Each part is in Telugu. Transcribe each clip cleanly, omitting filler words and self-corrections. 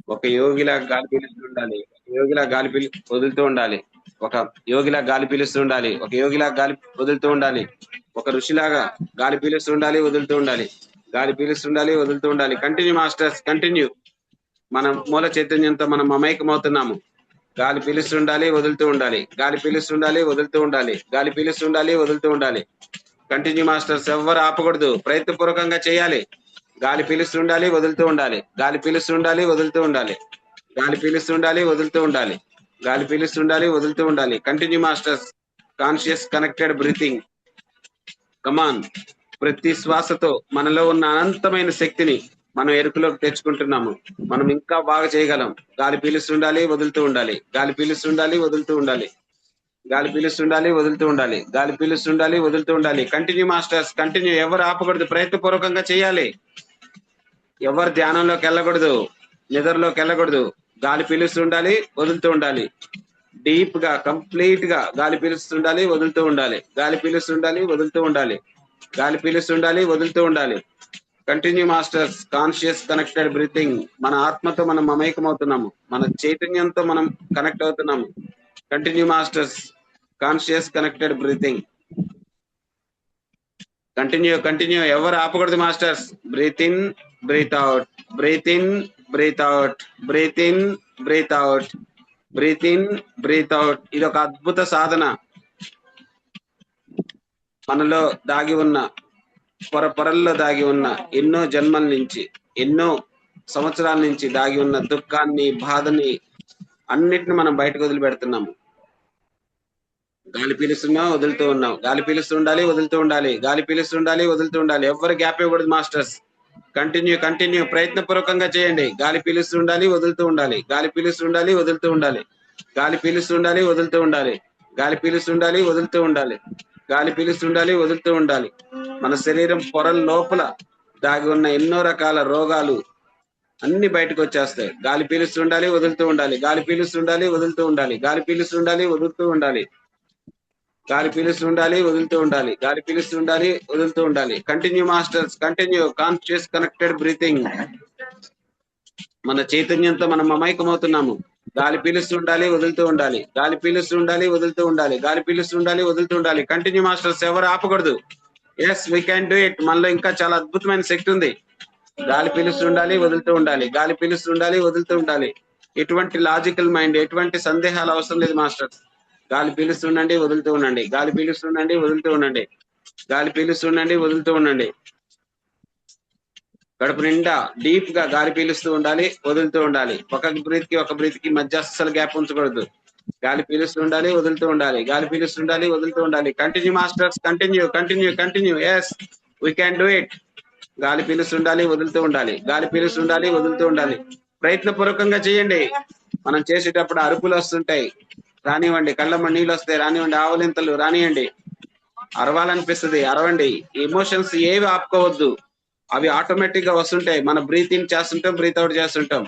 ఒక యోగిలా గాలి పీలుస్తూ ఉండాలి. ఒక యోగిలా వదులుతూ ఉండాలి. ఒక యోగిలా గాలి పీలుస్తూ ఉండాలి. ఒక యోగిలా గాలి వదులుతూ ఉండాలి. ఒక ఋషిలాగా గాలి పీలుస్తూ ఉండాలి, వదులుతూ ఉండాలి. గాలి పీలుస్తుండాలి, వదులుతూ ఉండాలి. Continue masters, continue. మనం మూల చైతన్యంతో మనం మమైకమవుతున్నాము. గాలి పీలుస్తుండాలి, వదులుతూ ఉండాలి. గాలి పీలుస్తుండాలి, వదులుతూ ఉండాలి. గాలి పీలుస్తుండాలి, వదులుతూ ఉండాలి. కంటిన్యూ మాస్టర్స్, ఎవ్వరు ఆపకూడదు, ప్రయత్నపూర్వకంగా చేయాలి. గాలి పీలుస్తుండాలి, వదులుతూ ఉండాలి. గాలి పీలుస్తుండాలి, వదులుతూ ఉండాలి. గాలి పీలుస్తుండాలి, వదులుతూ ఉండాలి. గాలి పీలుస్తుండాలి, వదులుతూ ఉండాలి. Continue masters. Conscious connected breathing. Come on. ప్రతి శ్వాసతో మనలో ఉన్న అనంతమైన శక్తిని మనం ఎరుకలోకి తెచ్చుకుంటున్నాము. మనం ఇంకా బాగా చేయగలం. గాలి పీలుస్తుండాలి, వదులుతూ ఉండాలి. గాలి పీలుస్తుండాలి, వదులుతూ ఉండాలి. గాలి పీలుస్తుండాలి, వదులుతూ ఉండాలి. గాలి పీలుస్తుండాలి, వదులుతూ ఉండాలి. Continue masters, continue. ఎవరు ఆపకూడదు, ప్రయత్నపూర్వకంగా చేయాలి. ఎవరు ధ్యానంలోకి వెళ్ళకూడదు, నిద్రలోకి వెళ్ళకూడదు. గాలి పీలుస్తుండాలి, వదులుతూ ఉండాలి. డీప్ గా, కంప్లీట్ గా గాలి పీలుస్తుండాలి, వదులుతూ ఉండాలి. గాలి పీలుస్తుండాలి, వదులుతూ ఉండాలి. గాలి పీలుస్తుండాలి, వదులుతూ ఉండాలి. Continue masters. Conscious connected breathing. మన ఆత్మతో మనం మమైకమవుతున్నాము. మన చైతన్యంతో మనం కనెక్ట్ అవుతున్నాము. Continue masters. Conscious connected breathing. Continue, continue. ఎవరు ఆపకూడదు masters. Breathe in, breathe out. Breathe in, breathe out. Breathe in, breathe out. Breathe in, breathe out. ఇది ఒక అద్భుత సాధన. మనలో దాగి ఉన్న పొరల్లో దాగి ఉన్న ఎన్నో జన్మల నుంచి, ఎన్నో సంవత్సరాల నుంచి దాగి ఉన్న దుఃఖాన్ని, బాధని అన్నిటిని మనం బయటకు వదిలిపెడుతున్నాము. గాలి పీలుస్తున్నాం, వదులుతూ ఉన్నాం. గాలి పీలుస్తూ ఉండాలి, వదులుతూ ఉండాలి. గాలి పీలుస్తుండాలి, వదులుతూ ఉండాలి. ఎవ్వరు గ్యాప్ ఇవ్వకూడదు మాస్టర్స్. Continue, continue. ప్రయత్నపూర్వకంగా చేయండి. గాలి పీలుస్తూ ఉండాలి, వదులుతూ ఉండాలి. గాలి పీలుస్తూ ఉండాలి, వదులుతూ ఉండాలి. గాలి పీలుస్తూ ఉండాలి, వదులుతూ ఉండాలి. గాలి పీలుస్తూ ఉండాలి, వదులుతూ ఉండాలి. గాలి పీలుస్తూ ఉండాలి, వదులుతూ ఉండాలి. మన శరీరం పొరల లోపల దాగి ఉన్న ఎన్నో రకాల రోగాలు అన్ని బయటకు వచ్చేస్తాయి. గాలి పీలుస్తూ ఉండాలి, వదులుతూ ఉండాలి. గాలి పీలుస్తూ ఉండాలి, వదులుతూ ఉండాలి. గాలి పీలుస్తూ ఉండాలి, వదులుతూ ఉండాలి. గాలి పీలుస్తూ ఉండాలి, వదులుతూ ఉండాలి. గాలి పీలుస్తూ ఉండాలి, వదులుతూ ఉండాలి. Continue masters, continue. Conscious connected breathing. మన చైతన్యంతో మనం మమైకమవుతున్నాము. గాలి పీలుస్తూ ఉండాలి, వదులుతూ ఉండాలి. గాలి పీలుస్తూ ఉండాలి, వదులుతూ ఉండాలి. గాలి పీలుస్తూ ఉండాలి, వదులుతూ ఉండాలి. కంటిన్యూ మాస్టర్స్, ఎవరు ఆపకూడదు. Yes, we can do it. మనలో ఇంకా చాలా అద్భుతమైన శక్తి ఉంది. గాలి పీలుస్తూ ఉండాలి, వదులుతూ ఉండాలి. గాలి పీలుస్తూ ఉండాలి, వదులుతూ ఉండాలి. ఎటువంటి లాజికల్ మైండ్, ఎటువంటి సందేహాలు అవసరం లేదు మాస్టర్స్. గాలి పీలుస్తుండండి, వదులుతూ ఉండండి. గాలి పీలుస్తుండండి, వదులుతూ ఉండండి. గాలి పీలుస్తుండండి, వదులుతూ ఉండండి. కడుపు నిండా డీప్ గా గాలి పీలుస్తూ ఉండాలి, వదులుతూ ఉండాలి. ఒక బ్రీత్ కి మధ్య అస్సలు గ్యాప్ ఉంచకూడదు. గాలి పీలుస్తూ ఉండాలి, వదులుతూ ఉండాలి. గాలి పీలుస్తుండాలి, వదులుతూ ఉండాలి. Continue masters, continue, continue, continue. Yes, we can do it. గాలి పీలుస్తుండాలి, వదులుతూ ఉండాలి. గాలి పీలుస్తుండాలి, వదులుతూ ఉండాలి. ప్రయత్నపూర్వకంగా చేయండి. మనం చేసేటప్పుడు అరుపులు వస్తుంటాయి, రానివ్వండి. కళ్ళమ్మ నీళ్ళు వస్తాయి, రానివ్వండి. ఆవలింతలు రానివ్వండి. అరవాలనిపిస్తుంది, అరవండి. ఎమోషన్స్ ఏవి ఆపుకోవద్దు, అవి ఆటోమేటిక్ గా వస్తుంటాయి. మనం బ్రీత్ ఇన్ చేస్తుంటాం, బ్రీత్ అవుట్ చేస్తుంటాం.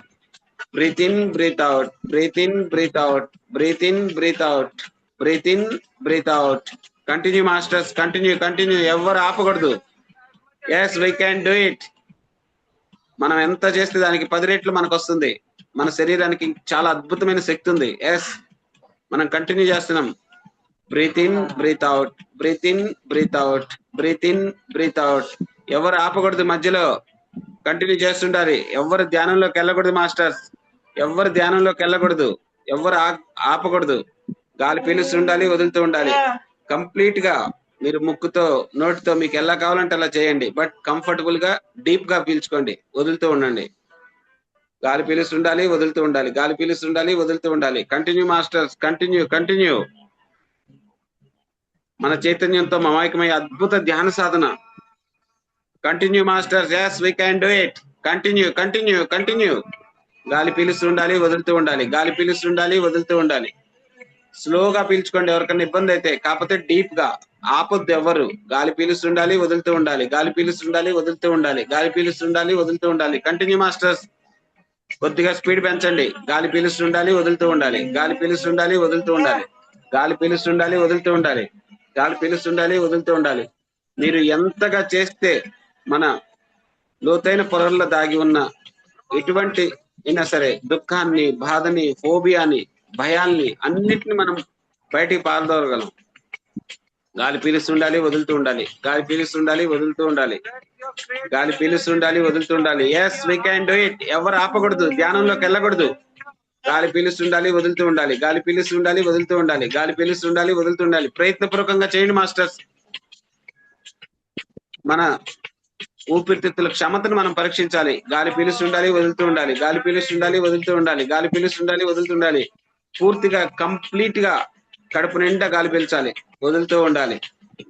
Breathe in, breathe out. Breathe in, breathe out. Breathe in, breathe out. Breathe in, breathe out. Continue masters, continue, continue. ఎవరు ఆపకూడదు. Yes, we can do it. మనం ఎంత చేస్తే దానికి 10 రెట్లు మనకు వస్తుంది. మన శరీరానికి చాలా అద్భుతమైన శక్తి ఉంది. ఎస్, మనం కంటిన్యూ చేస్తున్నాం. Breathe in, breathe out. Breathe in, breathe out. Breathe in, breathe out. ఎవరు ఆపకూడదు, మధ్యలో కంటిన్యూ చేస్తుండాలి. ఎవరు ధ్యానంలోకి వెళ్ళకూడదు మాస్టర్స్. ఎవరు ధ్యానంలోకి వెళ్ళకూడదు. ఎవరు ఆపకూడదు. గాలి పీలుస్తుండాలి, వదులుతూ ఉండాలి. కంప్లీట్ గా మీరు ముక్కుతో, నోటితో మీకు ఎలా కావాలంటే అలా చేయండి. బట్ కంఫర్టబుల్ గా డీప్ గా పీల్చుకోండి, వదులుతూ ఉండండి. గాలి పీలుస్తుండాలి, వదులుతూ ఉండాలి. గాలి పీలుస్తుండాలి, వదులుతూ ఉండాలి. Continue masters, continue, continue. మన చైతన్యంతో మమైకమై అద్భుత ధ్యాన సాధన. Continue masters. Yes, we can do it. Continue, continue, continue. గాలి పీలుస్తుండాలి, వదులుతూ ఉండాలి. గాలి పీలుస్తుండాలి, వదులుతూ ఉండాలి. స్లోగా పీల్చుకోండి ఎవరికైనా ఇబ్బంది అయితే. కాకపోతే డీప్ గా ఆపొద్దు ఎవరు. గాలి పీలుస్తుండాలి, వదులుతూ ఉండాలి. గాలి పీలుస్తుండాలి, వదులుతూ ఉండాలి. గాలి పీలుస్తుండాలి, వదులుతూ ఉండాలి. Continue masters. కొద్దిగా స్పీడ్ పెంచండి. గాలి పీలుస్తుండాలి, వదులుతూ ఉండాలి. గాలి పీలుస్తుండాలి, వదులుతూ ఉండాలి. గాలి పీలుస్తుండాలి, వదులుతూ ఉండాలి. గాలి పీలుస్తుండాలి, వదులుతూ ఉండాలి. మీరు ఎంతగా చేస్తే మన లోతైన పొరల్లో దాగి ఉన్న ఎటువంటి అయినా సరే దుఃఖాన్ని, బాధని, ఫోబియాని, భయాల్ని అన్నిటిని మనం బయటికి పారదోలగలం. గాలి పీలుస్తుండాలి, వదులుతూ ఉండాలి. గాలి పీలుస్తుండాలి, వదులుతూ ఉండాలి. గాలి పీలుస్తుండాలి, వదులుతూ ఉండాలి. Yes we can do it. ఎవరు ఆపకూడదు, ధ్యానంలోకి వెళ్ళకూడదు. గాలి పీలుస్తుండాలి, వదులుతూ ఉండాలి. గాలి పీలుస్తుండాలి, వదులుతూ ఉండాలి. గాలి పీలుస్తుండాలి, వదులుతూ ఉండాలి. ప్రయత్నపూర్వకంగా చేయండి మాస్టర్స్. మన ఊపిరితిత్తుల క్షమతను మనం పరీక్షించాలి. గాలి పీలుస్తుండాలి, వదులుతూ ఉండాలి. గాలి పీలుస్తుండాలి, వదులుతూ ఉండాలి. గాలి పీలుస్తుండాలి, వదులుతూ ఉండాలి. పూర్తిగా కంప్లీట్ గా కడుపు నిండా గాలి పీల్చాలి, వదులుతూ ఉండాలి.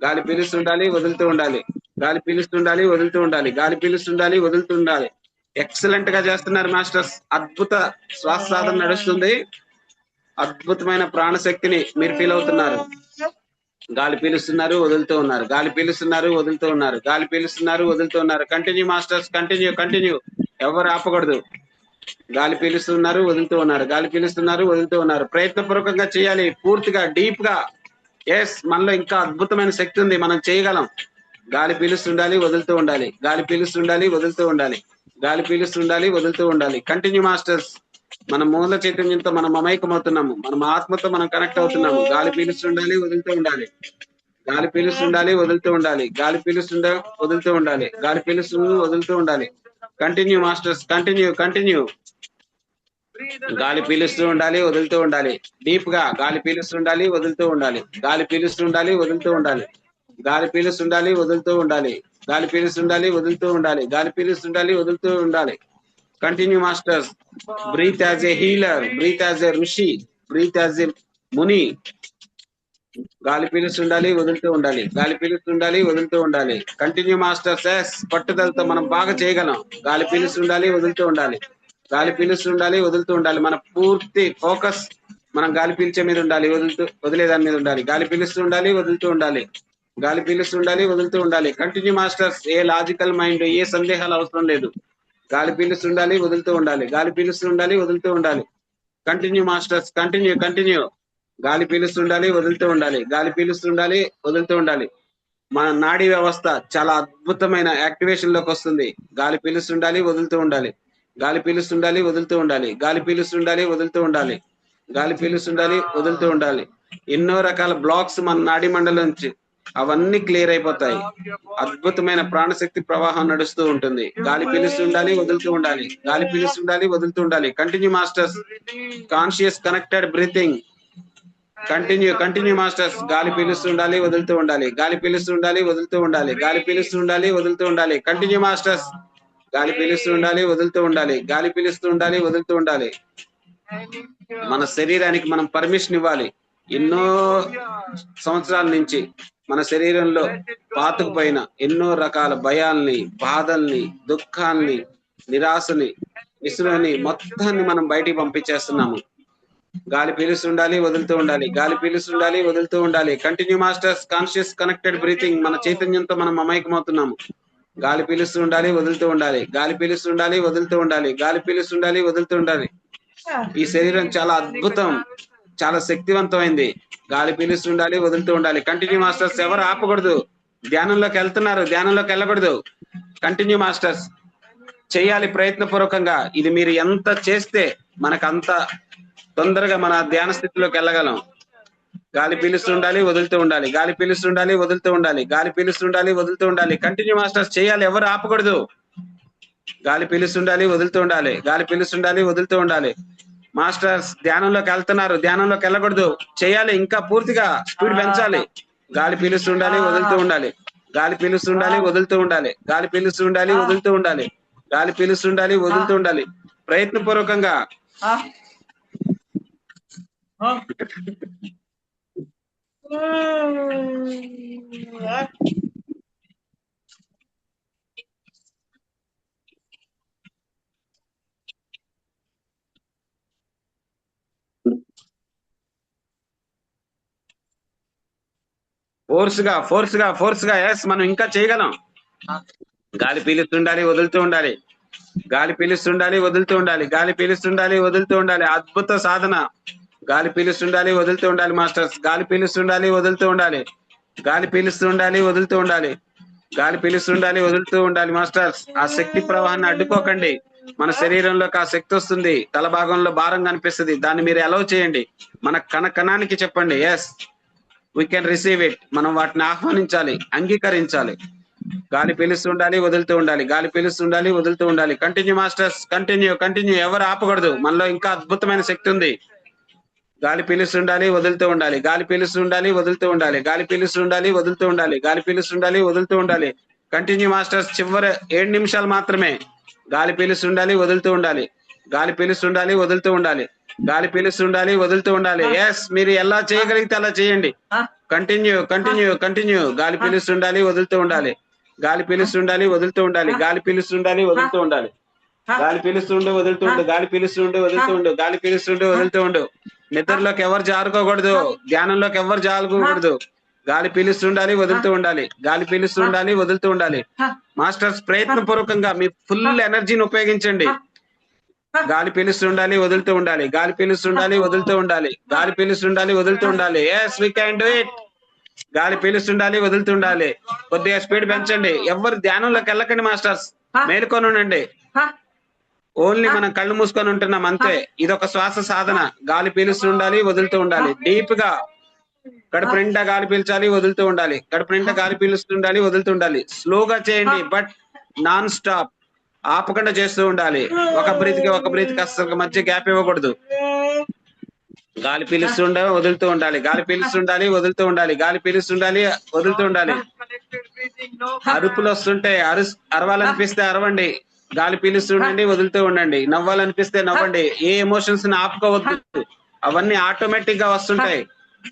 గాలి పీలుస్తుండాలి, వదులుతూ ఉండాలి. గాలి పీలుస్తుండాలి, వదులుతూ ఉండాలి. గాలి పీలుస్తుండాలి, వదులుతూ ఉండాలి. ఎక్సలెంట్ గా చేస్తున్నారు మాస్టర్స్. అద్భుత శ్వాస సాధన నడుస్తుంది. అద్భుతమైన ప్రాణశక్తిని మీరు ఫీల్ అవుతున్నారు. గాలి పీలుస్తున్నారు, వదులుతూ ఉన్నారు. గాలి పీలుస్తున్నారు, వదులుతూ ఉన్నారు. గాలి పీలుస్తున్నారు, వదులుతూ ఉన్నారు. Continue masters, continue continue. ఎవరు ఆపకూడదు. గాలి పీలుస్తున్నారు, వదులుతూ ఉన్నారు. గాలి పీలుస్తున్నారు, వదులుతూ ఉన్నారు. ప్రయత్నపూర్వకంగా చేయాలి, పూర్తిగా డీప్ గా. ఎస్, మనలో ఇంకా అద్భుతమైన శక్తి ఉంది, మనం చేయగలం. గాలి పీలుస్తుండాలి, వదులుతూ ఉండాలి. గాలి పీలుస్తుండాలి, వదులుతూ ఉండాలి. గాలి పీలుస్తుండాలి, వదులుతూ ఉండాలి. Continue masters. మన మూల చైతన్యంతో మనం మమైకమవుతున్నాము, మనం ఆత్మతో మనం కనెక్ట్ అవుతున్నాము. గాలి పీలుస్తుండాలి, వదులుతూ ఉండాలి. గాలి పీలుస్తుండాలి, వదులుతూ ఉండాలి. గాలి పీలుస్తుండా, వదులుతూ ఉండాలి. గాలి పీలుస్తుంది, వదులుతూ ఉండాలి. Continue masters, continue continue. గాలి పీలుస్తూ ఉండాలి, వదులుతూ ఉండాలి. డీప్ గా గాలి పీలుస్తుండాలి, వదులుతూ ఉండాలి. గాలి పీలుస్తుండాలి, వదులుతూ ఉండాలి. గాలి పీలుస్తుండాలి, వదులుతూ ఉండాలి. గాలి పీలుస్తుండాలి, వదులుతూ ఉండాలి. గాలి పీలుస్తుండాలి, వదులుతూ ఉండాలి. Continue masters. Breathe as a healer, breathe as a rishi, breathe as ఏ ముని. గాలి పీలుస్తుండాలి, వదులుతూ ఉండాలి. గాలి పీలుస్తుండాలి, వదులుతూ ఉండాలి. Continue masters. ఎస్, పట్టుదలతో మనం బాగా చేయగలం. గాలి పీలుస్తుండాలి, వదులుతూ ఉండాలి. గాలి పీలుస్తుండాలి, వదులుతూ ఉండాలి. మన పూర్తి ఫోకస్ మనం గాలి పీల్చే మీద ఉండాలి, వదిలేదాని మీద ఉండాలి. గాలి పీలుస్తూ ఉండాలి, వదులుతూ ఉండాలి. గాలి పీలుస్తుండాలి, వదులుతూ ఉండాలి. Continue masters. ఏ లాజికల్ మైండ్, ఏ సందేహాలు అవసరం లేదు. గాలి పీలుస్తుండాలి, వదులుతూ ఉండాలి. గాలి పీలుస్తుండాలి, వదులుతూ ఉండాలి. Continue masters, continue continue. గాలి పీలుస్తుండాలి, వదులుతూ ఉండాలి. గాలి పీలుస్తుండాలి, వదులుతూ ఉండాలి. మన నాడీ వ్యవస్థ చాలా అద్భుతమైన యాక్టివేషన్ లోకి వస్తుంది. గాలి పీలుస్తుండాలి, వదులుతూ ఉండాలి. గాలి పీలుస్తుండాలి, వదులుతూ ఉండాలి. గాలి పీలుస్తుండాలి, వదులుతూ ఉండాలి. గాలి పీలుస్తుండాలి, వదులుతూ ఉండాలి. ఎన్నో రకాల బ్లాక్స్ మన నాడీ మండలం నుంచి అవన్నీ క్లియర్ అయిపోతాయి. అద్భుతమైన ప్రాణశక్తి ప్రవాహం నడుస్తూ ఉంటుంది. గాలి పీలుస్తుండాలి, వదులుతూ ఉండాలి. గాలి పీలుస్తుండాలి, వదులుతూ ఉండాలి. Continue masters. Conscious connected breathing. Continue continue masters. గాలి పీలుస్తుండాలి, వదులుతూ ఉండాలి. గాలి పీలుస్తుండాలి, వదులుతూ ఉండాలి. గాలి పీలుస్తుండాలి, వదులుతూ ఉండాలి. Continue masters. గాలి పీలుస్తూ ఉండాలి, వదులుతూ ఉండాలి. గాలి పీలుస్తూ ఉండాలి, వదులుతూ ఉండాలి. మన శరీరానికి మనం పర్మిషన్ ఇవ్వాలి. ఎన్నో సంవత్సరాల నుంచి మన శరీరంలో పాతుకుపోయిన ఎన్నో రకాల భయాల్ని, బాధల్ని, దుఃఖాల్ని, నిరాశని, విసురుని మొత్తాన్ని మనం బయటికి పంపించేస్తున్నాము. గాలి పీలుస్తుండాలి, వదులుతూ ఉండాలి. గాలి పీలుస్తుండాలి, వదులుతూ ఉండాలి. Continue masters. Conscious connected breathing. మన చైతన్యంతో మనం మమైకమవుతున్నాము. గాలి పీలుస్తూ ఉండాలి, వదులుతూ ఉండాలి. గాలి పీలుస్తుండాలి, వదులుతూ ఉండాలి. గాలి పీలుస్తుండాలి, వదులుతూ ఉండాలి. ఈ శరీరం చాలా అద్భుతం, చాలా శక్తివంతమైంది. గాలి పీలుస్తుండాలి, వదులుతూ ఉండాలి. Continue masters. ఎవరు ఆపకూడదు. ధ్యానంలోకి వెళ్తున్నారు, ధ్యానంలోకి వెళ్ళకూడదు. Continue masters. చేయాలి ప్రయత్నపూర్వకంగా. ఇది మీరు ఎంత చేస్తే మనకంత తొందరగా మన ధ్యాన స్థితిలోకి వెళ్ళగలం. గాలి పీలుస్తుండాలి, వదులుతూ ఉండాలి. గాలి పీలుస్తుండాలి, వదులుతూ ఉండాలి. గాలి పీలుస్తుండాలి, వదులుతూ ఉండాలి. Continue masters. చేయాలి, ఎవరు ఆపకూడదు. గాలి పీలుస్తుండాలి, వదులుతూ ఉండాలి. గాలి పీలుస్తుండాలి, వదులుతూ ఉండాలి. మాస్టర్స్ ధ్యానంలోకి వెళ్తున్నారు, ధ్యానంలోకి వెళ్ళకూడదు. చేయాలి, ఇంకా పూర్తిగా స్పీడ్ పెంచాలి. గాలి పీలుస్తుండాలి, వదులుతూ ఉండాలి. గాలి పీలుస్తుండాలి, వదులుతూ ఉండాలి. గాలి పీలుస్తుండాలి, వదులుతూ ఉండాలి. గాలి పీలుస్తుండాలి, వదులుతూ ఉండాలి. ప్రయత్నపూర్వకంగా. ఫోర్స్ గా ఎస్, మనం ఇంకా చేయగలం. గాలి పీలుస్తుండాలి, వదులుతూ ఉండాలి. గాలి పీలుస్తుండాలి, వదులుతూ ఉండాలి. గాలి పీలుస్తుండాలి, వదులుతూ ఉండాలి. అద్భుత సాధన. గాలి పీలుస్తుండాలి, వదులుతూ ఉండాలి మాస్టర్స్. గాలి పీలుస్తుండాలి, వదులుతూ ఉండాలి. గాలి పీలుస్తుండాలి, వదులుతూ ఉండాలి. గాలి పీలుస్తుండాలి, వదులుతూ ఉండాలి మాస్టర్స్. ఆ శక్తి ప్రవాహాన్ని అడ్డుకోకండి. మన శరీరంలోకి ఆ శక్తి వస్తుంది, తల భాగంలో భారం కనిపిస్తుంది. దాన్ని మీరు అలౌ చేయండి. మన కణానికి చెప్పండి, yes we can receive it. మనం వాటిని ఆహ్వానించాలి, అంగీకరించాలి. గాలి పీలుస్తూ ఉండాలి, వదులుతూ ఉండాలి. గాలి పీలుస్తూ ఉండాలి, వదులుతూ ఉండాలి. Continue masters, continue continue. ఎవరు ఆపకూడదు. మనలో ఇంకా అద్భుతమైన శక్తి ఉంది. గాలి పీలుస్తూ ఉండాలి, వదులుతూ ఉండాలి. గాలి పీలుస్తూ ఉండాలి, వదులుతూ ఉండాలి. గాలి పీలుస్తూ ఉండాలి, వదులుతూ ఉండాలి. గాలి పీలుస్తూ ఉండాలి, వదులుతూ ఉండాలి. Continue masters. చివరి 7 నిమిషాలు మాత్రమే. గాలి పీలుస్తూ ఉండాలి, వదులుతూ ఉండాలి. గాలి పీలుస్తూ ఉండాలి, వదులుతూ ఉండాలి. గాలి పీలుస్తూ ఉండాలి, వదులుతూ ఉండాలి. ఎస్, మీరు ఎలా చేయగలిగితే అలా చేయండి. Continue continue continue. గాలి పీలుస్తూ ఉండాలి, వదులుతూ ఉండాలి. గాలి పీలుస్తూ ఉండాలి, వదులుతూ ఉండాలి. గాలి పీలుస్తూ ఉండాలి, వదులుతూ ఉండాలి. గాలి పీలుస్తూ ఉండు, వదులుతూ ఉండు. గాలి పీలుస్తూ ఉండు, వదులుతూ ఉండు. గాలి పీలుస్తూ ఉండు, వదులుతూ ఉండు. నిద్రలోకి ఎవరు జారుకోకూడదు, ధ్యానంలోకి ఎవరు జారుకోకూడదు. గాలి పీలుస్తూ ఉండాలి, వదులుతూ ఉండాలి. గాలి పీలుస్తూ ఉండాలి, వదులుతూ ఉండాలి. మాస్టర్స్, ప్రయత్నపూర్వకంగా మీ ఫుల్ ఎనర్జీని ఉపయోగించండి. గాలి పీలుస్తూ ఉండాలి, వదులుతూ ఉండాలి. గాలి పీలుస్తూ ఉండాలి, వదులుతూ ఉండాలి. గాలి పీలుస్తూ ఉండాలి, వదులుతూ ఉండాలి. Yes, we can do it. గాలి పీలుస్తూ ఉండాలి, వదులుతూ ఉండాలి. కొద్దిగా స్పీడ్ పెంచండి. ఎవరు ధ్యానంలోకి వెళ్ళకండి మాస్టర్స్, మేలుకొని ఉండండి. ఓన్లీ మనం కళ్ళు మూసుకొని ఉంటున్నాం అంతే. ఇదొక శ్వాస సాధన. గాలి పీలుస్తూ ఉండాలి, వదులుతూ ఉండాలి. డీప్ గా కడుపు నిండా గాలి పీల్చాలి, వదులుతూ ఉండాలి. కడుపు నిండా గాలి పీలుస్తూ ఉండాలి, వదులుతూ ఉండాలి. స్లోగా చేయండి, బట్ నాన్ స్టాప్, ఆపకుండా చేస్తూ ఉండాలి. ఒక బ్రీత్ కి అసలు మధ్య గ్యాప్ ఇవ్వకూడదు. గాలి పీలుస్తూ ఉండాలి, వదులుతూ ఉండాలి. గాలి పీలుస్తూ ఉండాలి, వదులుతూ ఉండాలి. గాలి పీలుస్తూ ఉండాలి, వదులుతూ ఉండాలి. అరుపులు వస్తుంటే అరవాలనిపిస్తే అరవండి. గాలి పీలుస్తూ ఉండండి, వదులుతూ ఉండండి. నవ్వాలనిపిస్తే నవ్వండి. ఏ ఎమోషన్స్ ని ఆపుకోవద్దు, అవన్నీ ఆటోమేటిక్ గా వస్తుంటాయి.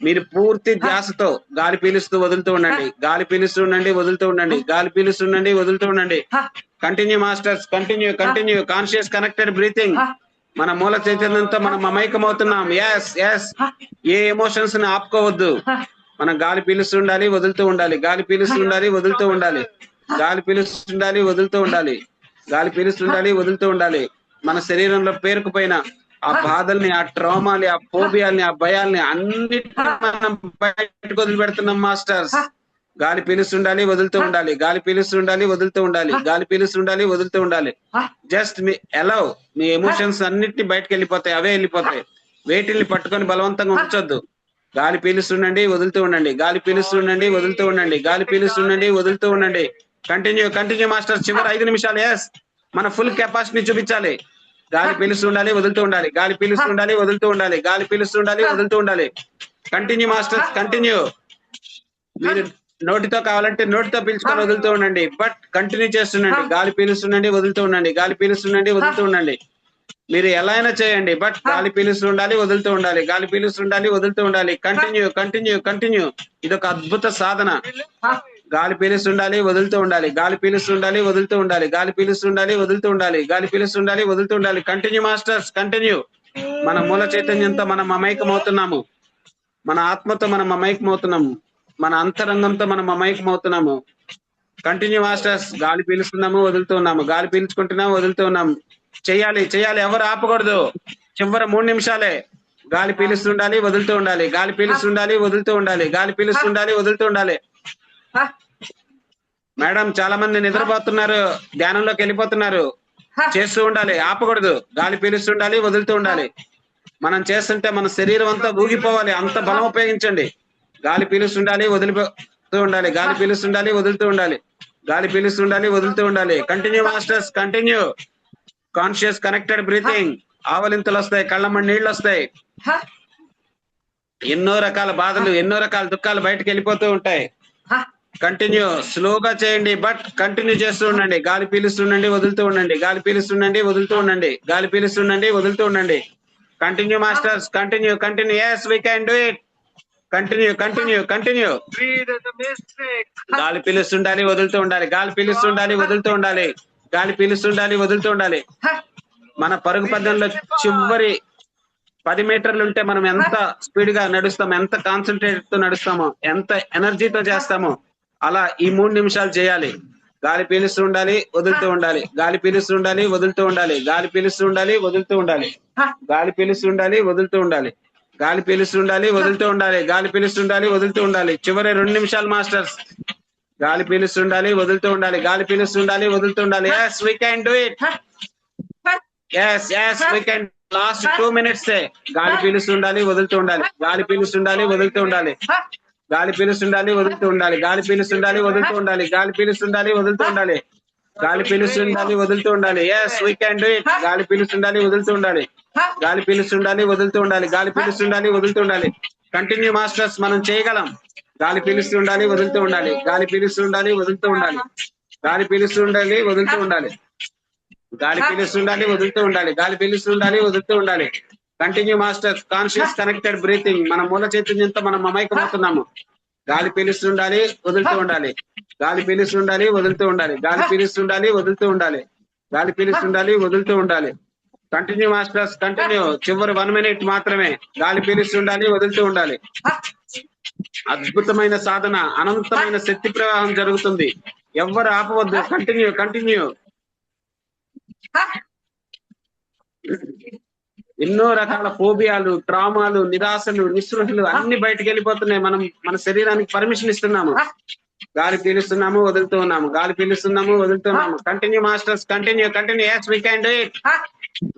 మీరు పూర్తి ధ్యాసతో గాలి పీలుస్తూ వదులుతూ ఉండండి. గాలి పీలుస్తూ ఉండండి, వదులుతూ ఉండండి. గాలి పీలుస్తూ ఉండండి, వదులుతూ ఉండండి. Continue masters, continue continue. Conscious connected breathing. మన మూల చైతన్యంతో మనం మమైకం అవుతున్నాం. ఎస్ ఎస్, ఏ ఎమోషన్స్ ని ఆపుకోవద్దు. మనం గాలి పీలుస్తూ ఉండాలి, వదులుతూ ఉండాలి. గాలి పీలుస్తూ ఉండాలి, వదులుతూ ఉండాలి. గాలి పీలుస్తూ ఉండాలి, వదులుతూ ఉండాలి. గాలి పీలుస్తూ ఉండాలి, వదులుతూ ఉండాలి. మన శరీరంలో పేరుకుపోయిన ఆ బాధల్ని, ఆ ట్రామాని, ఆ ఫోబియాల్ని, ఆ భయాల్ని అన్నిటిని మనం బయటకు వదిలిపెడుతున్నాం మాస్టర్స్. గాలి పీలుస్తుండాలి, వదులుతూ ఉండాలి. గాలి పీలుస్తుండాలి, వదులుతూ ఉండాలి. గాలి పీలుస్తుండాలి, వదులుతూ ఉండాలి. జస్ట్ మీ అలౌ. మీ ఎమోషన్స్ అన్నిటిని బయటకు వెళ్ళిపోతాయి, అవే వెళ్ళిపోతాయి. వేటిల్ని పట్టుకొని బలవంతంగా ఉంచొద్దు. గాలి పీలుస్తుండండి, వదులుతూ ఉండండి. గాలి పీలుస్తుండండి, వదులుతూ ఉండండి. గాలి పీలుస్తుండండి, వదులుతూ ఉండండి. Continue continue master. చివరి 5 నిమిషాలు. ఎస్, మన ఫుల్ కెపాసిటీ చూపించాలి. గాలి పీలుస్తుండాలి, వదులుతూ ఉండాలి. గాలి పీలుస్తుండాలి, వదులుతూ ఉండాలి. గాలి పీలుస్తుండాలి, వదులుతూ ఉండాలి. Continue masters, continue. మీరు నోటితో కావాలంటే నోటితో పీల్చుకొని వదులుతూ ఉండండి, బట్ కంటిన్యూ చేస్తుండండి. గాలి పీలుస్తుండండి, వదులుతూ ఉండండి. గాలి పీలుస్తుండండి, వదులుతూ ఉండండి. మీరు ఎలా అయినా చేయండి, బట్ గాలి పీలుస్తూ ఉండాలి, వదులుతూ ఉండాలి. గాలి పీలుస్తుండాలి, వదులుతూ ఉండాలి. Continue continue continue. ఇదొక అద్భుత సాధన. గాలి పీలుస్తుండాలి, వదులుతూ ఉండాలి. గాలి పీలుస్తుండాలి, వదులుతూ ఉండాలి. గాలి పీలుస్తుండాలి, వదులుతూ ఉండాలి. గాలి పీలుస్తుండాలి, వదులుతూ ఉండాలి. Continue masters, continue. మన మూల చైతన్యంతో మనం మమైకం అవుతున్నాము. మన ఆత్మతో మనం మమైకం అవుతున్నాము. మన అంతరంగంతో మనం మమైకం అవుతున్నాము. Continue masters. గాలి పీలుస్తున్నాము, వదులుతూ ఉన్నాము. గాలి పీల్చుకుంటున్నాము, వదులుతూ ఉన్నాము. చెయ్యాలి చెయ్యాలి, ఎవరు ఆపకూడదు. చివరి 3 నిమిషాలే. గాలి పీలుస్తుండాలి, వదులుతూ ఉండాలి. గాలి పీలుస్తుండాలి, వదులుతూ ఉండాలి. గాలి పీలుస్తుండాలి, వదులుతూ ఉండాలి. మేడం, చాలా మంది నిద్రపోతున్నారు, ధ్యానంలోకి వెళ్ళిపోతున్నారు. చేస్తూ ఉండాలి, ఆపకూడదు. గాలి పీలుస్తుండాలి, వదులుతూ ఉండాలి. మనం చేస్తుంటే మన శరీరం అంతా ఊగిపోవాలి, అంత బలం ఉపయోగించండి. గాలి పీలుస్తుండాలి, వదులుతూ ఉండాలి. గాలి పీలుస్తుండాలి, వదులుతూ ఉండాలి. గాలి పీలుస్తుండాలి, వదులుతూ ఉండాలి. Continue masters, continue. Conscious connected breathing. ఆవలింతలు వస్తాయి, కళ్ళమ్మడి నీళ్ళు వస్తాయి. ఎన్నో రకాల బాధలు, ఎన్నో రకాల దుఃఖాలు బయటకు వెళ్ళిపోతూ ఉంటాయి. కంటిన్యూ. స్లోగా చేయండి, బట్ కంటిన్యూ చేస్తూ ఉండండి. గాలి పీలుస్తుండండి, వదులుతూ ఉండండి. గాలి పీలుస్తుండండి, వదులుతూ ఉండండి. గాలి పీలుస్తుండండి, వదులుతూ ఉండండి. Continue masters, continue continue. Yes, we can do it. Continue continue continue. గాలి పీలుస్తుండాలి, వదులుతూ ఉండాలి. గాలి పీలుస్తుండాలి, వదులుతూ ఉండాలి. గాలి పీలుస్తుండాలి, వదులుతూ ఉండాలి. మన పరుగు పద్ధతిలో చివరి 10 మీటర్లు ఉంటే మనం ఎంత స్పీడ్ గా నడుస్తామో, ఎంత కాన్సన్ట్రేట్ తో నడుస్తామో, ఎంత ఎనర్జీతో చేస్తామో, అలా ఈ 3 నిమిషాలు చేయాలి. గాలి పీలుస్తూ ఉండాలి, వదులుతూ ఉండాలి. గాలి పీలుస్తూ ఉండాలి, వదులుతూ ఉండాలి. గాలి పీలుస్తూ ఉండాలి, వదులుతూ ఉండాలి. గాలి పీలుస్తూ ఉండాలి, వదులుతూ ఉండాలి. గాలి పీలుస్తూ ఉండాలి, వదులుతూ ఉండాలి. గాలి పీలుస్తూ ఉండాలి, వదులుతూ ఉండాలి. చివరి 2 నిమిషాలు మాస్టర్స్. గాలి పీలుస్తూ ఉండాలి, వదులుతూ ఉండాలి. గాలి పీలుస్తూ ఉండాలి, వదులుతూ ఉండాలి. Yes, we can do it. yes we can. Last 2 minutes గాలి పీలుస్తుండాలి వదులుతూ ఉండాలి, గాలి పీలుస్తుండాలి వదులుతూ ఉండాలి, గాలి పీలుస్తుండాలి వదులుతూ ఉండాలి, గాలి పీలుస్తుండాలి వదులుతూ ఉండాలి, గాలి పీలుస్తుండాలి వదులుతూ ఉండాలి, గాలి పీలుస్తుండాలి వదులుతూ ఉండాలి. yes we can do it. గాలి పీలుస్తుండాలి వదులుతూ ఉండాలి, గాలి పీలుస్తుండాలి వదులుతూ ఉండాలి, గాలి పీలుస్తుండాలి వదులుతూ ఉండాలి. కంటిన్యూ మాస్టర్స్, మనం చేయగలం. గాలి పీలుస్తుండాలి వదులుతూ ఉండాలి, గాలి పీలుస్తుండాలి వదులుతూ ఉండాలి, గాలి పీలుస్తుండాలి వదులుతూ ఉండాలి, గాలి పీలుస్తుండాలి వదులుతూ ఉండాలి, గాలి పీలుస్తుండాలి వదులుతూ ఉండాలి. Continue masters. Conscious connected breathing. మన మూల చైతన్యంతో మనం మమైకమవుతున్నాము. గాలి పీలుస్తుండాలి వదులుతూ ఉండాలి, గాలి పీలుస్తుండాలి వదులుతూ ఉండాలి, గాలి పీలుస్తుండాలి వదులుతూ ఉండాలి, గాలి పీలుస్తుండాలి వదులుతూ ఉండాలి. Continue masters, continue. చివరి 1 minute మాత్రమే. గాలి పీలుస్తుండాలి వదులుతూ ఉండాలి. అద్భుతమైన సాధన, అనంతమైన శక్తి ప్రవాహం జరుగుతుంది. ఎవ్వరు ఆపవద్దు. Continue continue. ఎన్నో రకాల ఫోబియాలు, ట్రామాలు, నిరాశలు, నిస్పృహలు అన్ని బయటకు వెళ్ళిపోతున్నాయి. మనం మన శరీరానికి పర్మిషన్ ఇస్తున్నాము. గాలి పీలుస్తున్నాము వదులుతూ ఉన్నాము, గాలి పీలుస్తున్నాము వదులుతున్నాము. Continue masters, continue continue. yes we can do it.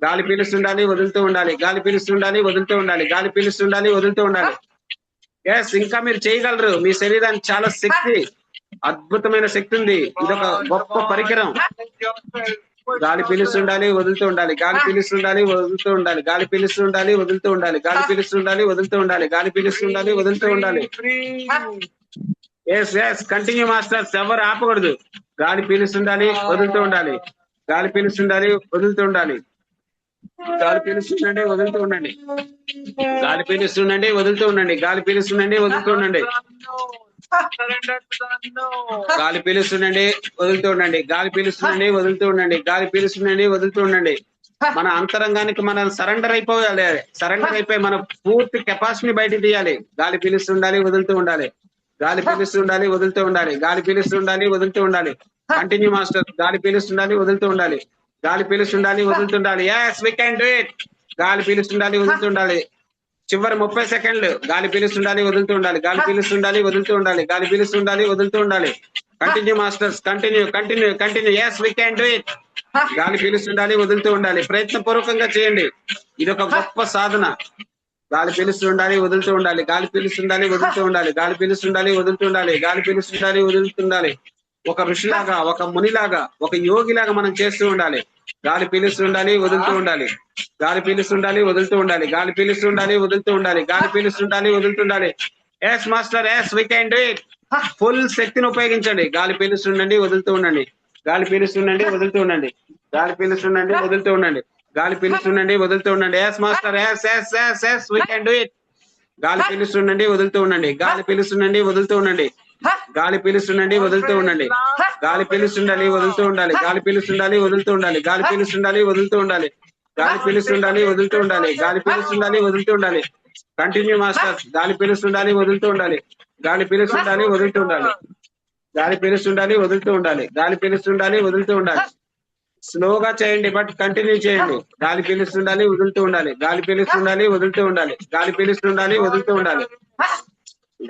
గాలి పీలుస్తుండాలి వదులుతూ ఉండాలి, గాలి పీలుస్తుండాలి వదులుతూ ఉండాలి, గాలి పీలుస్తుండాలి వదులుతూ ఉండాలి. ఎస్, ఇంకా మీరు చేయగలరు. మీ శరీరానికి చాలా శక్తి, అద్భుతమైన శక్తి ఉంది. ఇదొక గొప్ప పరికరం. గాలి పీలుస్తుండాలి వదులుతూ ఉండాలి, గాలి పీలుస్తుండాలి వదులుతూ ఉండాలి, గాలి పీలుస్తుండాలి వదులుతూ ఉండాలి, గాలి పీలుస్తుండాలి వదులుతూ ఉండాలి, గాలి పీలుస్తుండాలి వదులుతూ ఉండాలి. Yes continue masters. ఎవరు ఆపకూడదు. గాలి పీలుస్తుండాలి వదులుతూ ఉండాలి, గాలి పీలుస్తుండాలి వదులుతూ ఉండాలి, గాలి పీలుస్తుండండి వదులుతూ ఉండండి, గాలి పీలుస్తుండండి వదులుతూ ఉండండి, గాలి పీలుస్తుండండి వదులుతూ ఉండండి, గాలి పీలుస్తుండండి వదులుతూ ఉండండి, గాలి పీలుస్తుండండి వదులుతూ ఉండండి, గాలి పీలుస్తుండండి వదులుతూ ఉండండి. మన అంతరంగానికి మనం సరెండర్ అయిపోవాలి. సరెండర్ అయిపోయి మన పూర్తి కెపాసిటీని బయట తీయాలి. గాలి పీలుస్తుండాలి వదులుతూ ఉండాలి, గాలి పీలుస్తుండాలి వదులుతూ ఉండాలి, గాలి పీలుస్తుండాలి వదులుతూ ఉండాలి. Continue master. గాలి పీలుస్తుండాలి వదులుతూ ఉండాలి, గాలి పీలుస్తుండాలి వదులుతుండాలి. yes we can do it. గాలి పీలుస్తుండాలి వదులుతుండాలి. చివరి 30 సెకండ్లు. గాలి పీలుస్తుండాలి వదులుతూ ఉండాలి, గాలి పీలుస్తుండాలి వదులుతూ ఉండాలి, గాలి పీలుస్తుండాలి వదులుతూ ఉండాలి. Continue masters, continue continue continue. yes we can do it. గాలి పీలుస్తుండాలి వదులుతూ ఉండాలి. ప్రయత్నపూర్వకంగా చేయండి. ఇది ఒక గొప్ప సాధన. గాలి పీలుస్తుండాలి వదులుతూ ఉండాలి, గాలి పీలుస్తుండాలి వదులుతూ ఉండాలి, గాలి పీలుస్తుండాలి వదులుతూ ఉండాలి, గాలి పీలుస్తుండాలి వదులుతుండాలి. ఒక ఋషిలాగా, ఒక మునిలాగా, ఒక యోగిలాగా మనం చేస్తూ ఉండాలి. గాలి పీలుస్తుండాలి వదులుతూ ఉండాలి, గాలి పీలుస్తుండాలి వదులుతూ ఉండాలి, గాలి పీలుస్తుండాలి వదులుతూ ఉండాలి, గాలి పీలుస్తుండాలి వదులుతుండాలి. Yes master, yes we can do it. Full శక్తిని ఉపయోగించండి. గాలి పీలుస్తుండండి వదులుతూ ఉండండి, గాలి పీలుస్తుండండి వదులుతూ ఉండండి, గాలి పీలుస్తుండండి వదులుతూ ఉండండి, గాలి పీలుస్తుండండి వదులుతూ ఉండండి. Yes master, yes yes yes yes we can do it. గాలి పీలుస్తుండండి వదులుతూ ఉండండి, గాలి పీలుస్తుండండి వదులుతూ ఉండండి, గాలి పీలుస్తుండండి వదులుతూ ఉండండి, గాలి పీలుస్తుండాలి వదులుతూ ఉండాలి, గాలి పీలుస్తుండాలి వదులుతూ ఉండాలి, గాలి పీలుస్తుండాలి వదులుతూ ఉండాలి, గాలి పీలుస్తుండాలి వదులుతూ ఉండాలి, గాలి పీలుస్తుండాలి వదులుతూ ఉండాలి. Continue masters. గాలి పీలుస్తుండాలి వదులుతూ ఉండాలి, గాలి పీలుస్తుండాలి వదులుతూ ఉండాలి, గాలి పీలుస్తుండాలి వదులుతూ ఉండాలి, గాలి పీలుస్తుండాలి వదులుతూ ఉండాలి. స్లోగా చేయండి, బట్ కంటిన్యూ చేయండి. గాలి పీలుస్తుండాలి వదులుతూ ఉండాలి, గాలి పీలుస్తుండాలి వదులుతూ ఉండాలి, గాలి పీలుస్తుండాలి వదులుతూ ఉండాలి,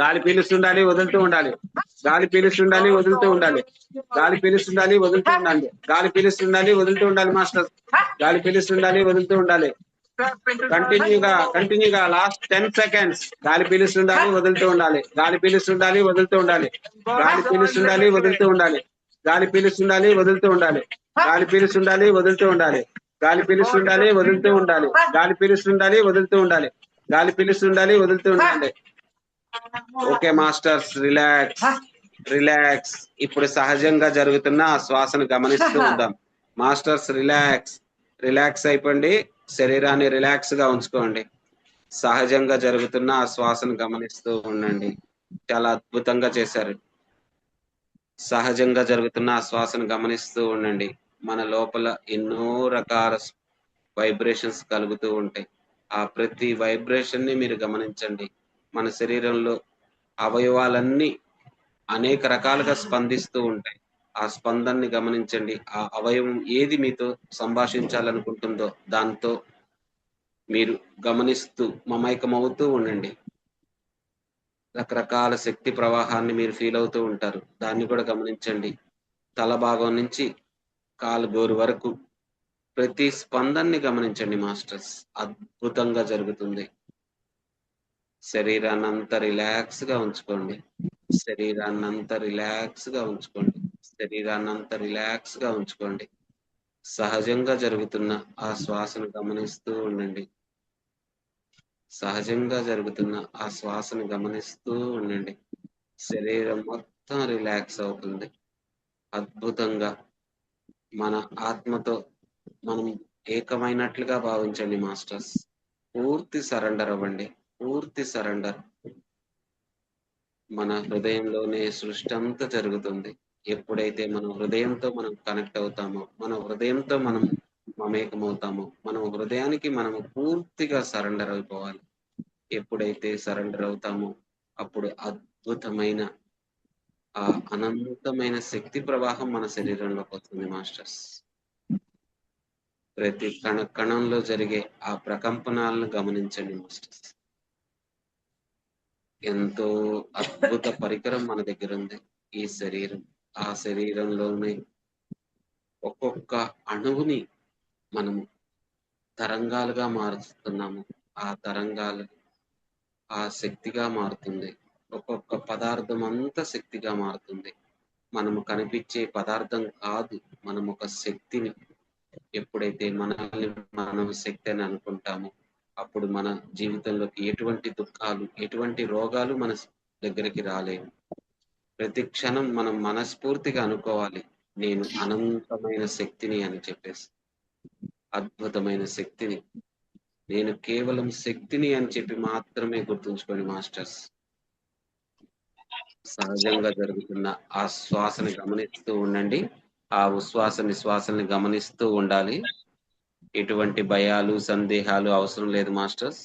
గాలి పీలుస్తుండాలి వదులుతూ ఉండాలి, గాలి పీలుస్తుండాలి వదులుతూ ఉండాలి, గాలి పీలుస్తుండాలి వదులుతూ ఉండాలి, గాలి పీలుస్తుండాలి వదులుతూ ఉండాలి మాస్టర్. గాలి పీలుస్తుండాలి వదులుతూ ఉండాలి. కంటిన్యూగా లాస్ట్ 10 seconds. గాలి పీలుస్తుండాలి వదులుతూ ఉండాలి, గాలి పీలుస్తుండాలి వదులుతూ ఉండాలి, గాలి పీలుస్తుండాలి వదులుతూ ఉండాలి, గాలి పీలుస్తుండాలి వదులుతూ ఉండాలి, గాలి పీలుస్తుండాలి వదులుతూ ఉండాలి, గాలి పీలుస్తుండాలి వదులుతూ ఉండాలి, గాలి పీలుస్తుండాలి వదులుతూ ఉండాలి, గాలి పీలుస్తుండాలి వదులుతూ ఉండాలి. Okay masters, relax relax. ఇప్పుడు సహజంగా జరుగుతున్న ఆ శ్వాసను గమనిస్తూ ఉందాం. మాస్టర్స్ రిలాక్స్ రిలాక్స్ అయిపోండి. శరీరాన్ని రిలాక్స్ గా ఉంచుకోండి. సహజంగా జరుగుతున్న ఆ శ్వాసను గమనిస్తూ ఉండండి. చాలా అద్భుతంగా చేశారు. సహజంగా జరుగుతున్న ఆ శ్వాసను గమనిస్తూ ఉండండి. మన లోపల ఎన్నో రకాల వైబ్రేషన్స్ కలుగుతూ ఉంటాయి. ఆ ప్రతి వైబ్రేషన్ ని మీరు గమనించండి. మన శరీరంలో అవయవాలన్నీ అనేక రకాలుగా స్పందిస్తూ ఉంటాయి. ఆ స్పందనని గమనించండి. ఆ అవయవం ఏది మీతో సంభాషించాలనుకుంటుందో దాంతో మీరు గమనిస్తూ మమైకమవుతూ ఉండండి. రకరకాల శక్తి ప్రవాహాన్ని మీరు ఫీల్ అవుతూ ఉంటారు. దాన్ని కూడా గమనించండి. తల భాగం నుంచి కాలు గోరు వరకు ప్రతి స్పందనని గమనించండి మాస్టర్స్. అద్భుతంగా జరుగుతుంది. శరీరాన్నంతా రిలాక్స్‌గా ఉంచుకోండి. శరీరాన్నంతా రిలాక్స్‌గా ఉంచుకోండి. శరీరాన్నంతా రిలాక్స్‌గా ఉంచుకోండి. సహజంగా జరుగుతున్న ఆ శ్వాసను గమనిస్తూ ఉండండి. సహజంగా జరుగుతున్న ఆ శ్వాసను గమనిస్తూ ఉండండి. శరీరం మొత్తం రిలాక్స్ అవుతుంది. అద్భుతంగా మన ఆత్మతో మనం ఏకమైనట్లుగా భావించండి మాస్టర్స్. పూర్తి సరెండర్ అవ్వండి. పూర్తి సరెండర్. మన హృదయంలోనే సృష్టి అంతా జరుగుతుంది. ఎప్పుడైతే మనం హృదయంతో మనం కనెక్ట్ అవుతామో, మన హృదయంతో మనం మమేకమవుతామో, మనం హృదయానికి మనము పూర్తిగా సరెండర్ అయిపోవాలి. ఎప్పుడైతే సరెండర్ అవుతామో, అప్పుడు అద్భుతమైన ఆ అనంతమైన శక్తి ప్రవాహం మన శరీరంలోకి వస్తుంది మాస్టర్స్. ప్రతి కణంలో జరిగే ఆ ప్రకంపనాలను గమనించండి మాస్టర్స్. ఎంతో అద్భుత పరికరం మన దగ్గర ఉంది ఈ శరీరం. ఆ శరీరంలోనే ఒక్కొక్క అణువుని మనము తరంగాలుగా మారుస్తున్నాము. ఆ తరంగాలు ఆ శక్తిగా మారుతుంది. ఒక్కొక్క పదార్థం అంతా శక్తిగా మారుతుంది. మనము కనిపించే పదార్థం కాదు. మనం ఒక శక్తిని ఎప్పుడైతే మనల్ని మనం శక్తి అని అనుకుంటామో, అప్పుడు మన జీవితంలోకి ఎటువంటి దుఃఖాలు, ఎటువంటి రోగాలు మన దగ్గరికి రాలేవు. ప్రతి క్షణం మనం మనస్ఫూర్తిగా అనుకోవాలి. నేను అనంతమైన శక్తిని అని చెప్పేసి. అద్భుతమైన శక్తిని. నేను కేవలం శక్తిని అని చెప్పి మాత్రమే గుర్తుంచుకోండి మాస్టర్స్. సహజంగా జరుగుతున్న ఆ శ్వాసని గమనిస్తూ ఉండండి. ఆ ఉశ్వాస నిశ్వాసల్ని గమనిస్తూ ఉండాలి. ఎటువంటి భయాలు, సందేహాలు అవసరం లేదు మాస్టర్స్.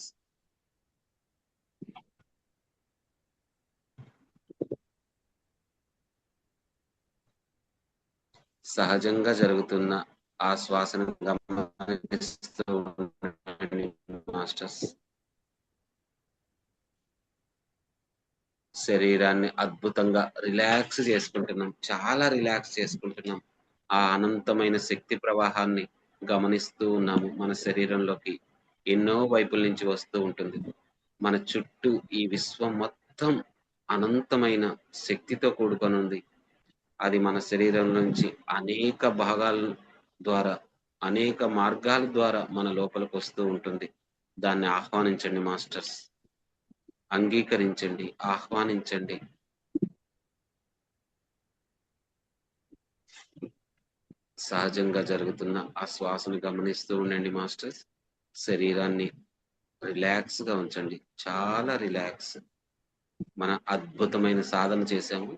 సహజంగా జరుగుతున్న ఆ శ్వాసను గమనిస్తూ ఉండండి మాస్టర్స్. శరీరాన్ని అద్భుతంగా రిలాక్స్ చేసుకుంటున్నాం. చాలా రిలాక్స్ చేసుకుంటున్నాం. ఆ అనంతమైన శక్తి ప్రవాహాన్ని గమనిస్తూ ఉన్నాము. మన శరీరంలోకి ఎన్నో వైపుల నుంచి వస్తూ ఉంటుంది. మన చుట్టూ ఈ విశ్వం మొత్తం అనంతమైన శక్తితో కూడుకొని ఉంది. అది మన శరీరం నుంచి అనేక భాగాల ద్వారా, అనేక మార్గాల ద్వారా మన లోపలికి వస్తూ ఉంటుంది. దాన్ని ఆహ్వానించండి మాస్టర్స్. అంగీకరించండి, ఆహ్వానించండి. సహజంగా జరుగుతున్న ఆ శ్వాసను గమనిస్తూ ఉండండి మాస్టర్స్. శరీరాన్ని రిలాక్స్ గా ఉంచండి. చాలా రిలాక్స్. మన అద్భుతమైన సాధన చేశాము.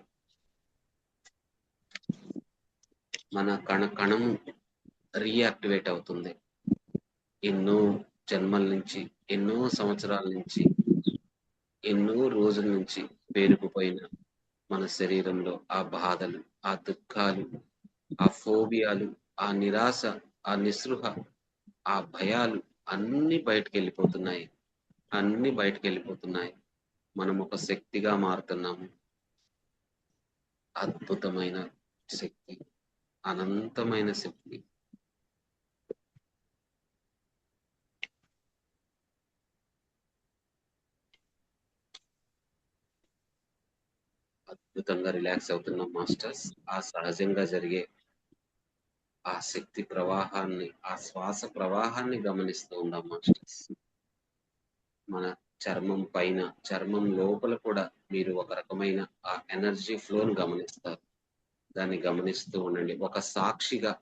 మన కణం రీయాక్టివేట్ అవుతుంది. ఎన్నో జన్మల నుంచి, ఎన్నో సంవత్సరాల నుంచి, ఎన్నో రోజుల నుంచి పేరుకుపోయిన మన శరీరంలో ఆ బాధలు, ఆ దుఃఖాలు, ఆ ఫోబియాలు, ఆ నిరాశ, ఆ నిస్పృహ, ఆ భయాలు అన్నీ బయటకెళ్ళిపోతున్నాయి. అన్నీ బయటకెళ్ళిపోతున్నాయి. మనం ఒక శక్తిగా మారుతున్నాము. అద్భుతమైన శక్తి, అనంతమైన శక్తి. అద్భుతంగా రిలాక్స్ అవుతున్నాం మాస్టర్స్. ఆ సహజంగా జరిగే ఆ శక్తి ప్రవాహాన్ని, ఆ శ్వాస ప్రవాహాన్ని గమనిస్తూ ఉందాం మాస్టర్స్. మన చర్మం పైన, చర్మం లోపల కూడా మీరు ఒక రకమైన ఆ ఎనర్జీ ఫ్లోని గమనిస్తారు. దాన్ని గమనిస్తూ ఉండండి. ఒక సాక్షిగా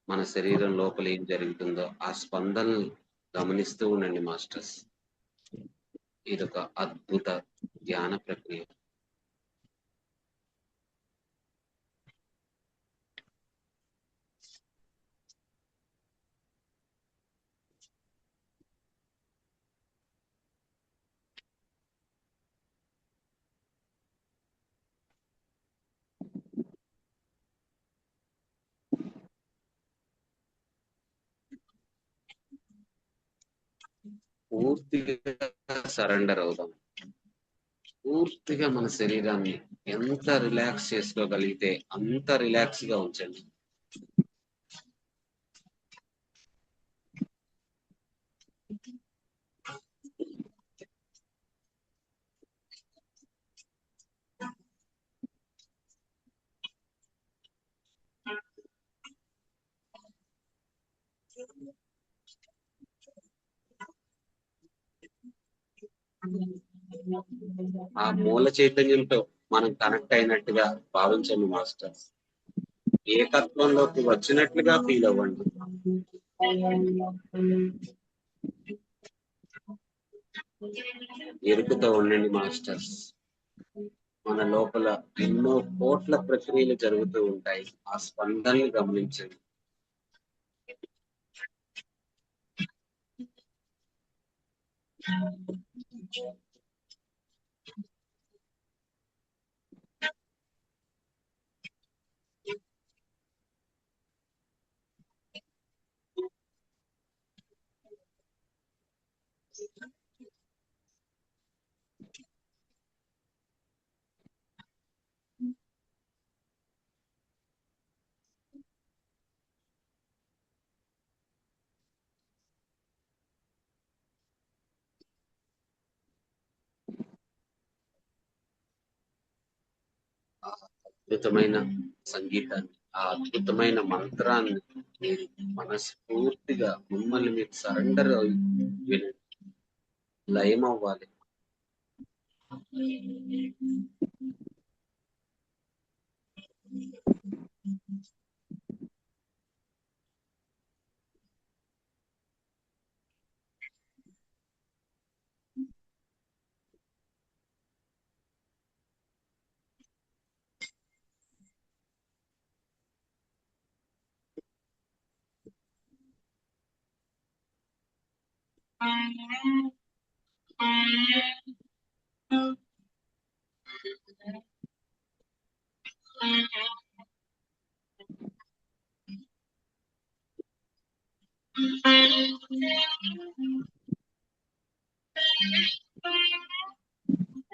మన శరీరం లోపల ఏం జరుగుతుందో ఆ స్పందనలు గమనిస్తూ ఉండండి మాస్టర్స్. ఇదొక అద్భుత ధ్యాన ప్రక్రియ. పూర్తిగా సరెండర్ అవుదాం. పూర్తిగా మన శరీరాన్ని ఎంత రిలాక్స్ చేసుకోగలిగితే అంత రిలాక్స్ గా ఉంచండి. ఆ మూల చైతన్యంతో మనం కనెక్ట్ అయినట్టుగా భావించండి మాస్టర్స్. ఏకత్వంలోకి వచ్చినట్లుగా ఫీల్ అవ్వండి. ఎరుకుతో ఉండండి మాస్టర్స్. మన లోపల ఎన్నో కోట్ల ప్రక్రియలు జరుగుతూ ఉంటాయి. ఆ స్పందనని గమనించండి. ఆ అద్భుతమైన సంగీతాన్ని, ఆ అద్భుతమైన మంత్రాన్ని మీరు మనస్ఫూర్తిగా మిమ్మల్ని మీరు సరెండర్ వినండి. లయం అవ్వాలి.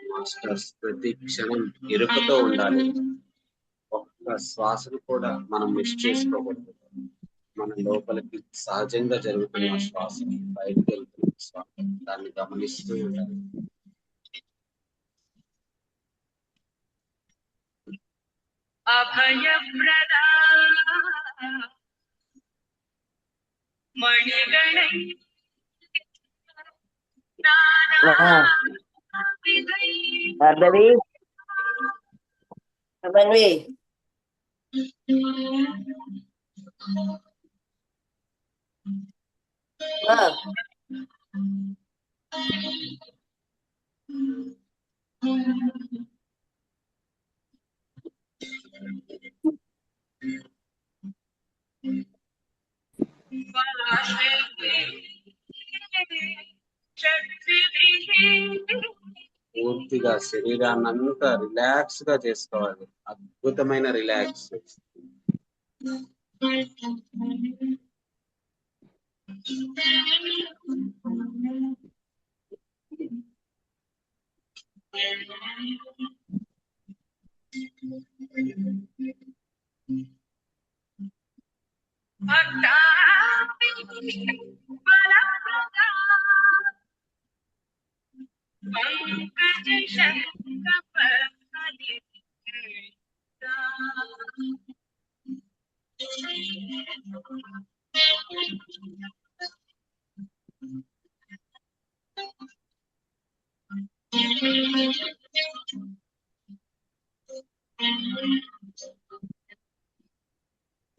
మాస్టర్స్ ప్రతి క్షణం ఎరుకతో ఉండాలి. ఒక్క శ్వాసను కూడా మనం మిస్ చేసుకోకూడదు. మన లోపలికి సహజంగా జరుగుతున్న శ్వాస, బయటకు వెళ్తున్న శ్వాస, దాన్ని గమనిస్తూ ఉండాలి. అభయప్రదా మణిగణై భార్గవి భార్గవి పూర్తిగా శరీరాన్ని అంతా రిలాక్స్ గా చేసుకోవాలి. అద్భుతమైన రిలాక్స్.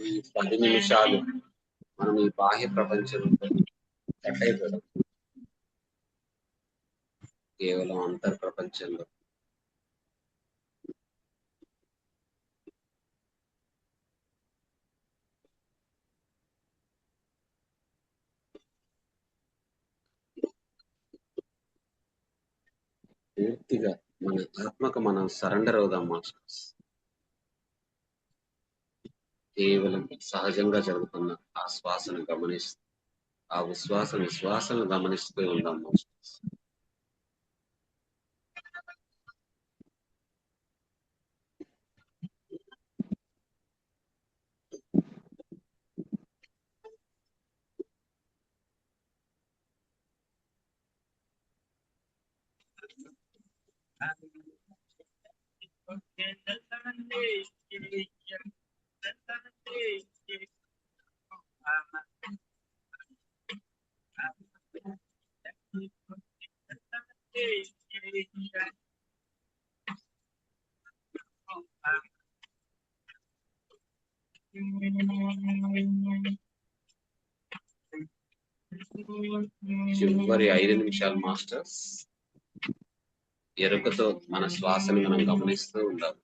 ఈ 10 నిమిషాలు మనం ఈ బాహ్య ప్రపంచంతో కట్ అయిపోతాం. కేవలం అంతర్ ప్రపంచంలో పూర్తిగా మన ఆత్మకు మనం సరెండర్ అవుదాం మాస్టర్స్. కేవలం సహజంగా జరుగుతున్న ఆ శ్వాసను గమనిస్తూ, ఆ విశ్వాసను గమనిస్తూ ఉందాం మాస్టర్స్. చివరి 5 నిమిషాలు మాస్టర్స్. ఎరుకతో మన శ్వాసని మనం గమనిస్తూ ఉండాలి.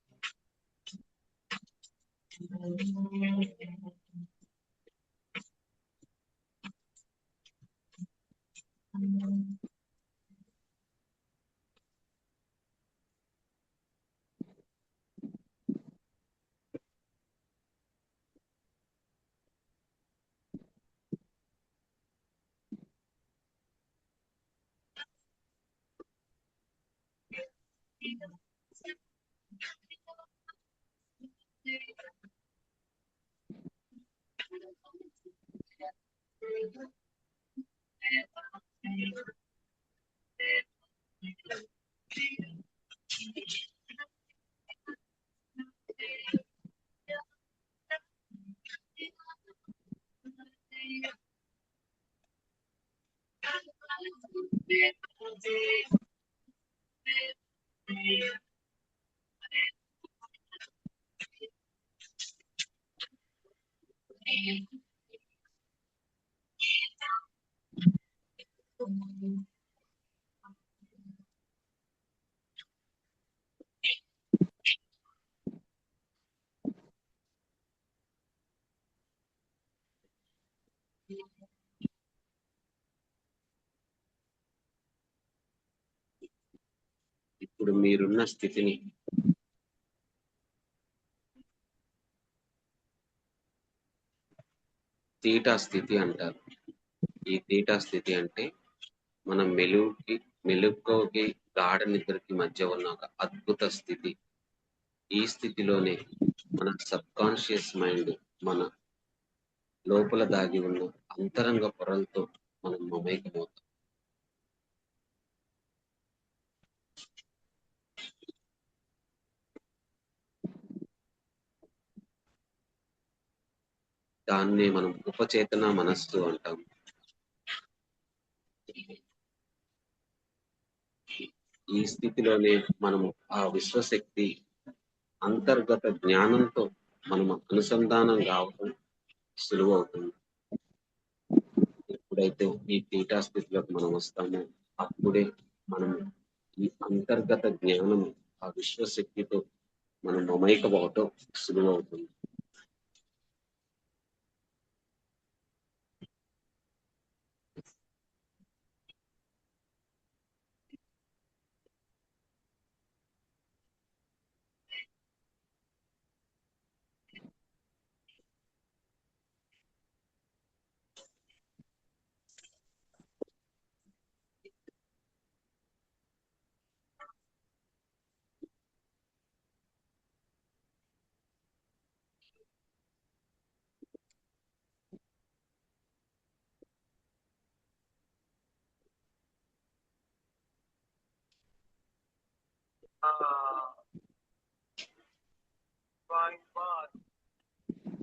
ఇప్పుడు మీరున్న స్థితిని తీటా స్థితి అంటారు. ఈ తీటా స్థితి అంటే మన మెలుకువకి గాఢ నిద్రకి మధ్య ఉన్న ఒక అద్భుత స్థితి. ఈ స్థితిలోనే మన సబ్ కాన్షియస్ మైండ్ మన లోపల దాగి ఉన్న అంతరంగ పొరలతో మనం మమేకమవుతాం. దాన్నే మనం ఉపచేతన మనస్సు అంటాం. ఈ స్థితిలోనే మనము ఆ విశ్వశక్తి అంతర్గత జ్ఞానంతో మనం అనుసంధానం కావడం సులువవుతుంది. ఎప్పుడైతే ఈ తీటా స్థితిలోకి మనం వస్తామో అప్పుడే మనం ఈ అంతర్గత జ్ఞానము ఆ విశ్వశక్తితో మనం మమైకమవటం సులువవుతుంది.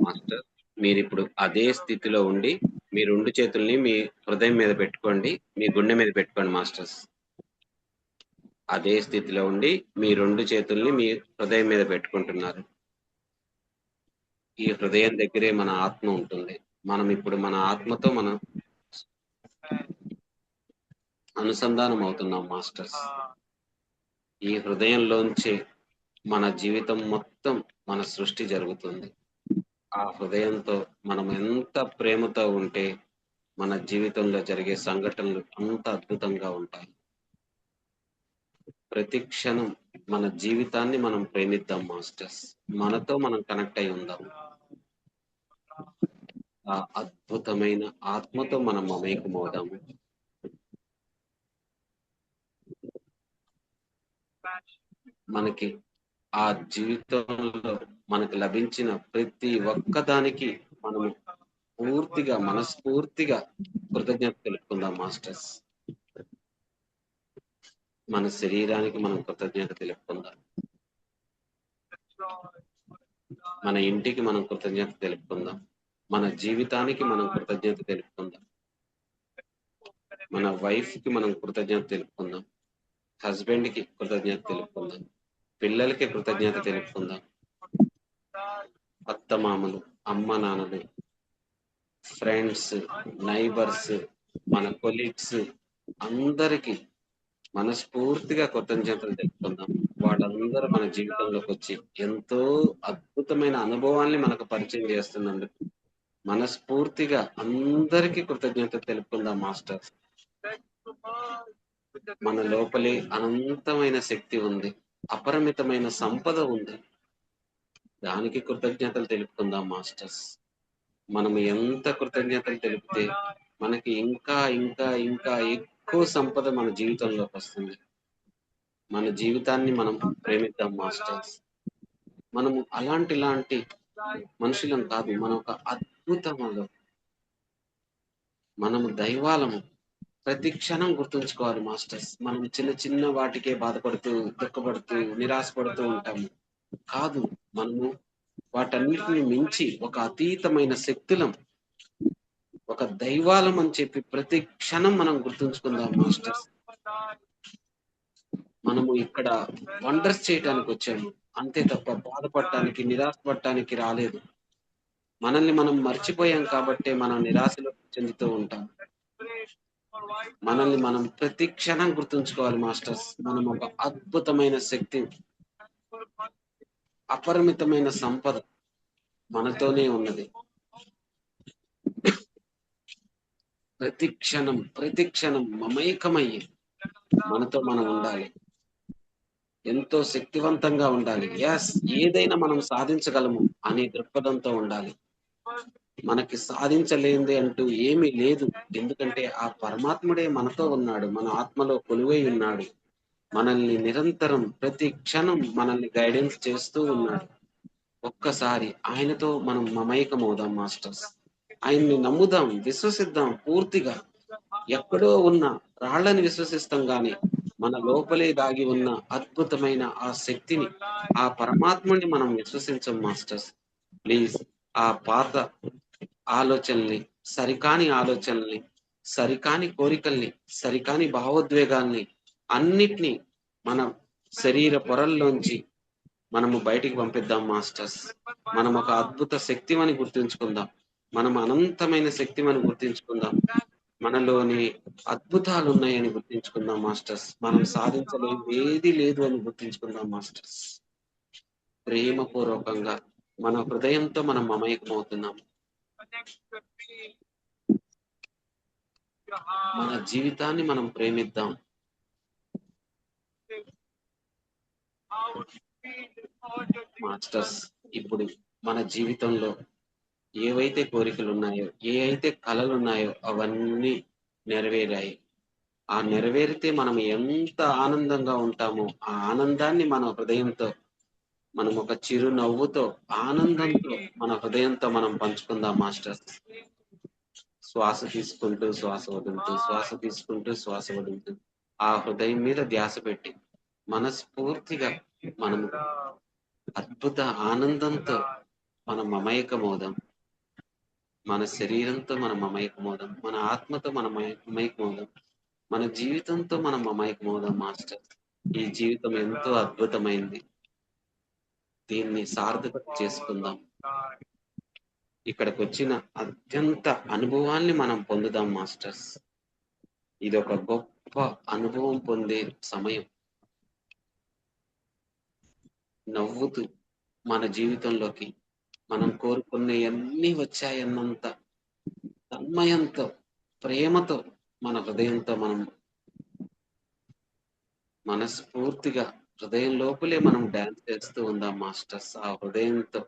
మాస్టర్, మీరు ఇప్పుడు అదే స్థితిలో ఉండి మీ 2 చేతుల్ని మీ హృదయం మీద పెట్టుకోండి, మీ గుండె మీద పెట్టుకోండి మాస్టర్స్. అదే స్థితిలో ఉండి మీ 2 చేతుల్ని మీ హృదయం మీద పెట్టుకుంటున్నారు. ఈ హృదయం దగ్గరే మన ఆత్మ ఉంటుంది. మనం ఇప్పుడు మన ఆత్మతో మనం అనుసంధానం అవుతున్నాం మాస్టర్స్. ఈ హృదయంలోంచి మన జీవితం మొత్తం మన సృష్టి జరుగుతుంది. ఆ హృదయంతో మనం ఎంత ప్రేమతో ఉంటే మన జీవితంలో జరిగే సంఘటనలు అంత అద్భుతంగా ఉంటాయి. ప్రతి క్షణం మన జీవితాన్ని మనం ప్రేమిద్దాం మాస్టర్స్. మనతో మనం కనెక్ట్ అయి ఉందాం. ఆ అద్భుతమైన ఆత్మతో మనం మమేకమవుదాము. మనకి ఆ జీవితంలో మనకు లభించిన ప్రతి ఒక్కదానికి మనము పూర్తిగా మనస్ఫూర్తిగా కృతజ్ఞత తెలుపుకుందాం మాస్టర్స్. మన శరీరానికి మనం కృతజ్ఞత తెలుపుకుందాం. మన ఇంటికి మనం కృతజ్ఞత తెలుపుకుందాం. మన జీవితానికి మనం కృతజ్ఞత తెలుపుకుందాం. మన వైఫ్ కి మనం కృతజ్ఞత తెలుపుకుందాం. హస్బెండ్ కి కృతజ్ఞత తెలుపుకుందాం, పిల్లలకి కృతజ్ఞత తెలుపుకుందాం, అత్తమామలు, అమ్మ నాన్నలు, ఫ్రెండ్స్, నైబర్స్, మన కొలీగ్స్ అందరికీ మనస్ఫూర్తిగా కృతజ్ఞతలు తెలుపుకుందాం. వాళ్ళందరూ మన జీవితంలోకి వచ్చి ఎంతో అద్భుతమైన అనుభవాల్ని మనకు పరిచయం చేస్తున్నందుకు మనస్ఫూర్తిగా అందరికీ కృతజ్ఞతలు తెలుపుకుందాం మాస్టర్స్. మన లోపలే అనంతమైన శక్తి ఉంది, అపరిమితమైన సంపద ఉంది, దానికి కృతజ్ఞతలు తెలుపుకుందాం మాస్టర్స్. మనం ఎంత కృతజ్ఞతలు తెలిపితే మనకి ఇంకా ఇంకా ఇంకా ఎక్కువ సంపద మన జీవితంలోకి వస్తుంది. మన జీవితాన్ని మనం ప్రేమిద్దాం మాస్టర్స్. మనము ఇలాంటి మనుషులం కాదు, మనం ఒక అద్భుతములు, మనము దైవాలము. ప్రతి క్షణం గుర్తుంచుకోవాలి మాస్టర్స్. మనం చిన్న చిన్న వాటికే బాధపడుతూ, దుఃఖపడుతూ, నిరాశపడుతూ ఉంటాము. కాదు, మనము వాటన్నిటిని మించి ఒక అతీతమైన శక్తులం, ఒక దైవాలం అని చెప్పి ప్రతి క్షణం మనం గుర్తుంచుకుందాం మాస్టర్స్. మనము ఇక్కడ వండర్స్ చేయడానికి వచ్చాము, అంతే తప్ప బాధపడటానికి, నిరాశపడటానికి రాలేదు. మనల్ని మనం మర్చిపోయాం కాబట్టే మనం నిరాశలో చెందుతూ ఉంటాం. మనల్ని మనం ప్రతి క్షణం గుర్తుంచుకోవాలి మాస్టర్స్. మనం ఒక అద్భుతమైన శక్తి, అపరిమితమైన సంపద మనతోనే ఉన్నది. ప్రతి క్షణం మమైకమయ్యి మనతో మనం ఉండాలి, ఎంతో శక్తివంతంగా ఉండాలి. ఏదైనా మనం సాధించగలము అనే దృక్పథంతో ఉండాలి. మనకి సాధించలేనిది అంటూ ఏమీ లేదు, ఎందుకంటే ఆ పరమాత్ముడే మనతో ఉన్నాడు, మన ఆత్మలో కొలువై ఉన్నాడు. మనల్ని నిరంతరం ప్రతి క్షణం మనల్ని గైడెన్స్ చేస్తూ ఉన్నాడు. ఒక్కసారి ఆయనతో మనం మమైకమవుదాం మాస్టర్స్. ఆయన్ని నమ్ముదాం, విశ్వసిద్దాం పూర్తిగా. ఎక్కడో ఉన్న రాళ్ళని విశ్వసిస్తాం గాని మన లోపలే దాగి ఉన్న అద్భుతమైన ఆ శక్తిని, ఆ పరమాత్మని మనం విశ్వసించం మాస్టర్స్. ప్లీజ్ ఆ పాత ఆలోచనల్ని, సరికాని సరికాని కోరికల్ని, సరికాని భావోద్వేగాల్ని అన్నిటినీ మన శరీర పొరల్లోంచి మనము బయటికి పంపిద్దాం మాస్టర్స్. మనం ఒక అద్భుత శక్తిమని గుర్తుంచుకుందాం, మనం అనంతమైన శక్తిమని గుర్తించుకుందాం, మనలోని అద్భుతాలు ఉన్నాయని గుర్తించుకుందాం మాస్టర్స్. మనం సాధించలేదు ఏది లేదు అని గుర్తించుకుందాం మాస్టర్స్. ప్రేమపూర్వకంగా మన హృదయంతో మనం మమేకమవుతున్నాం. మన జీవితాన్ని మనం ప్రేమిద్దాం. మాస్టర్స్, ఇప్పుడు మన జీవితంలో ఏవైతే కోరికలు ఉన్నాయో, ఏ అయితే కళలు ఉన్నాయో అవన్నీ నెరవేరాయి. ఆ నెరవేరితే మనం ఎంత ఆనందంగా ఉంటామో ఆ ఆనందాన్ని మన హృదయంతో, మనం ఒక చిరు నవ్వుతో, ఆనందంతో మన హృదయంతో మనం పంచుకుందాం మాస్టర్స్. శ్వాస తీసుకుంటూ శ్వాస వదులుతూ, శ్వాస తీసుకుంటూ శ్వాస వదులుతూ ఆ హృదయం మీద ధ్యాస పెట్టి మనస్ఫూర్తిగా మనము అద్భుత ఆనందంతో మనం మమేకమవుదాం. మన శరీరంతో మనం మమేకమవుదాం, మన ఆత్మతో మనం మమేకమవుదాం, మన జీవితంతో మనం మమేకమవుదాం మాస్టర్. ఈ జీవితం ఎంతో అద్భుతమైంది, దీన్ని సార్థకత చేసుకుందాం. ఇక్కడికి వచ్చిన అత్యంత అనుభవాన్ని మనం పొందుదాం మాస్టర్స్. ఇది ఒక గొప్ప అనుభవం పొందే సమయం. నవ్వుతూ మన జీవితంలోకి మనం కోరుకున్నవన్నీ వచ్చాయన్నంత తన్మయంతో, ప్రేమతో, మన హృదయంతో మనం మనస్ఫూర్తిగా హృదయం లోపలే మనం డాన్స్ చేస్తూ ఉందాం మాస్టర్స్. ఆ హృదయంతో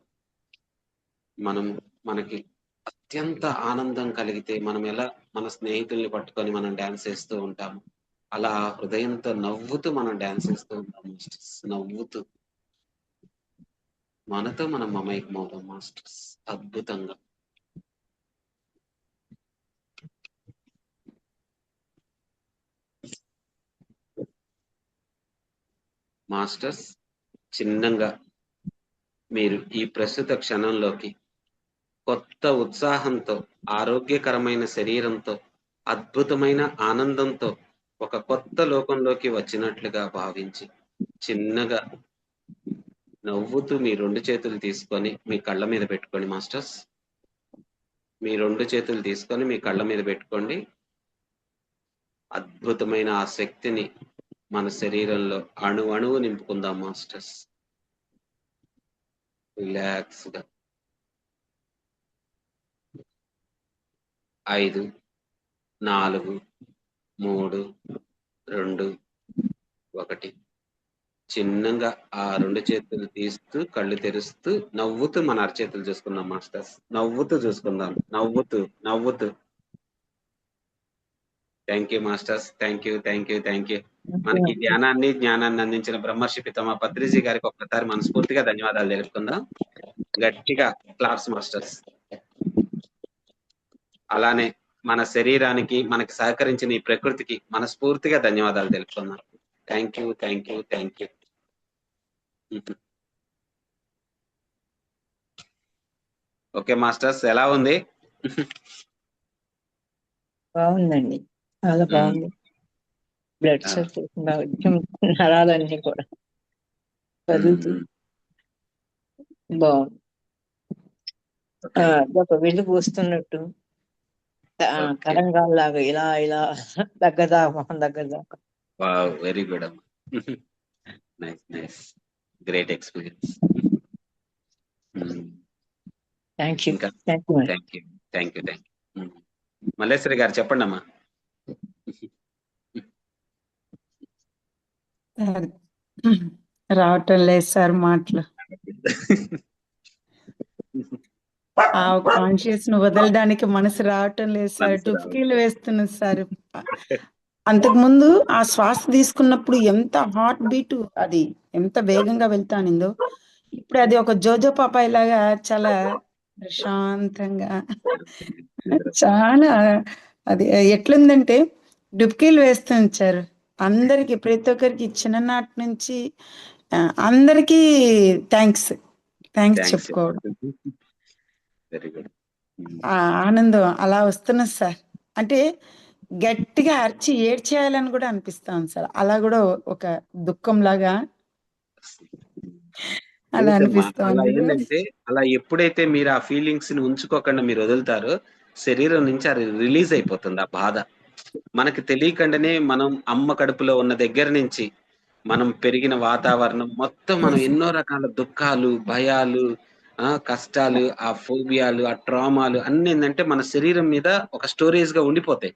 మనకి అత్యంత ఆనందం కలిగితే మనం ఎలా మన స్నేహితుల్ని పట్టుకొని మనం డాన్స్ చేస్తూ ఉంటాము, అలా హృదయంతో నవ్వుతూ మనం డాన్స్ చేస్తూ ఉంటాం మాస్టర్స్. నవ్వుతూ మనతో మనం మమైకమవుతాం మాస్టర్స్ అద్భుతంగా. మాస్టర్స్, చిన్నంగా మీరు ఈ ప్రస్తుత క్షణంలోకి కొత్త ఉత్సాహంతో, ఆరోగ్యకరమైన శరీరంతో, అద్భుతమైన ఆనందంతో ఒక కొత్త లోకంలోకి వచ్చినట్లుగా భావించి చిన్నగా నవ్వుతూ మీ 2 చేతులు తీసుకొని మీ కళ్ళ మీద పెట్టుకోండి మాస్టర్స్. మీ 2 చేతులు తీసుకొని మీ కళ్ళ మీద పెట్టుకోండి. అద్భుతమైన ఆ శక్తిని మన శరీరంలో అణువణువు నింపుకుందాం మాస్టర్స్. రిలాక్స్ గా 5, 4, 3, 2, 1. చిన్నగా ఆ 2 చేతులు తీస్తూ కళ్ళు తెరుస్తూ నవ్వుతూ మన అరచేతులు చూసుకుందాం మాస్టర్స్. నవ్వుతూ చూసుకుందాం. నవ్వుతూ నవ్వుతూ. Thank you masters. Thank you. మనకి జ్ఞానాన్ని అందించిన బ్రహ్మర్షి పితామహ పత్రిజీ గారికి ఒక్కసారి మనస్ఫూర్తిగా ధన్యవాదాలు తెలుపుకుందాం. గట్టిగా క్లాప్స్ మాస్టర్స్. అలానే మన శరీరానికి మనకి సహకరించిన ఈ ప్రకృతికి మనస్ఫూర్తిగా ధన్యవాదాలు తెలుపుకుందాం. Thank you. ఓకే మాస్టర్స్, ఎలా ఉంది? బాగుందండి, చాలా బాగుంది. బ్లడ్ సర్క్యులేషన్ బాగా, నరాలన్నీ కూడా కదులుతూ బాగుంది. ఒక వెళ్ళు పోస్తున్నట్టు తరంగాల్లాగా ఇలా ఇలా దగ్గరదా మొహం దగ్గరదాకా. వెరీ గుడ్ అమ్మా. Nice great experience. Thank you. Malleswari గారు చెప్పండి అమ్మా. రావటం లేదు సార్ మాటలు. ఆ కాన్షియస్ ను వదలడానికి మనసు రావటం లేదు సార్. డుబ్కీలు వేస్తున్నది సార్. అంతకు ముందు ఆ శ్వాస తీసుకున్నప్పుడు ఎంత హార్ట్ బీట్, అది ఎంత వేగంగా వెళ్తానిందో, ఇప్పుడు అది ఒక జోజో పాపాయి లాగా చాలా ప్రశాంతంగా, చాలా అది ఎట్లుందంటే డుబ్కీలు వేస్తుంది సార్. అందరికి, ప్రతి ఒక్కరికి చిన్ననాటి నుంచి అందరికీ థ్యాంక్స్ చెప్పుకోవడం, ఆ ఆనందం అలా వస్తున్నది సార్. అంటే గట్టిగా అరిచి ఏడ్చేయాలని కూడా అనిపిస్తాను సార్. అలా కూడా ఒక దుఃఖం లాగా అలా అనిపిస్తుంది. ఏంటంటే అలా ఎప్పుడైతే మీరు ఆ ఫీలింగ్స్ ని ఉంచుకోకుండా మీరు వదులుతారో శరీరం నుంచి అది రిలీజ్ అయిపోతుంది ఆ బాధ. మనకి తెలియకుండానే మనం అమ్మ కడుపులో ఉన్న దగ్గర నుంచి మనం పెరిగిన వాతావరణం మొత్తం మనం ఎన్నో రకాల దుఃఖాలు, భయాలు, కష్టాలు, ఆ ఫోబియాలు, ఆ ట్రామాలు అన్ని ఏంటంటే మన శరీరం మీద ఒక స్టోరేజ్ గా ఉండిపోతాయి.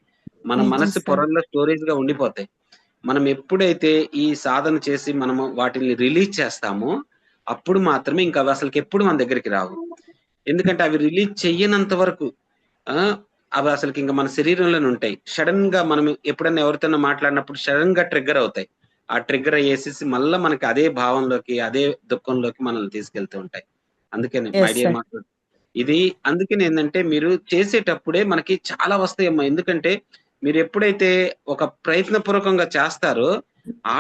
మన మనసు పొరల్లో స్టోరేజ్ గా ఉండిపోతాయి. మనం ఎప్పుడైతే ఈ సాధన చేసి మనము వాటిని రిలీజ్ చేస్తామో అప్పుడు మాత్రమే ఇంకా అవి అసలుకి ఎప్పుడు మన దగ్గరికి రావు. ఎందుకంటే అవి రిలీజ్ చెయ్యనంత వరకు అవి అసలుకి ఇంకా మన శరీరంలోనే ఉంటాయి. సడన్ గా మనం ఎప్పుడైనా ఎవరితోనో మాట్లాడినప్పుడు సడన్ గా ట్రిగ్గర్ అవుతాయి. ఆ ట్రిగ్గర్ అయ్యేసి మళ్ళీ మనకి అదే భావంలోకి, అదే దుఃఖంలోకి మనల్ని తీసుకెళ్తూ ఉంటాయి. అందుకని మై డియర్ మాస్టర్, ఇది అందుకని ఏంటంటే మీరు చేసేటప్పుడే మనకి చాలా వస్తాయమ్మా. ఎందుకంటే మీరు ఎప్పుడైతే ఒక ప్రయత్నపూర్వకంగా చేస్తారో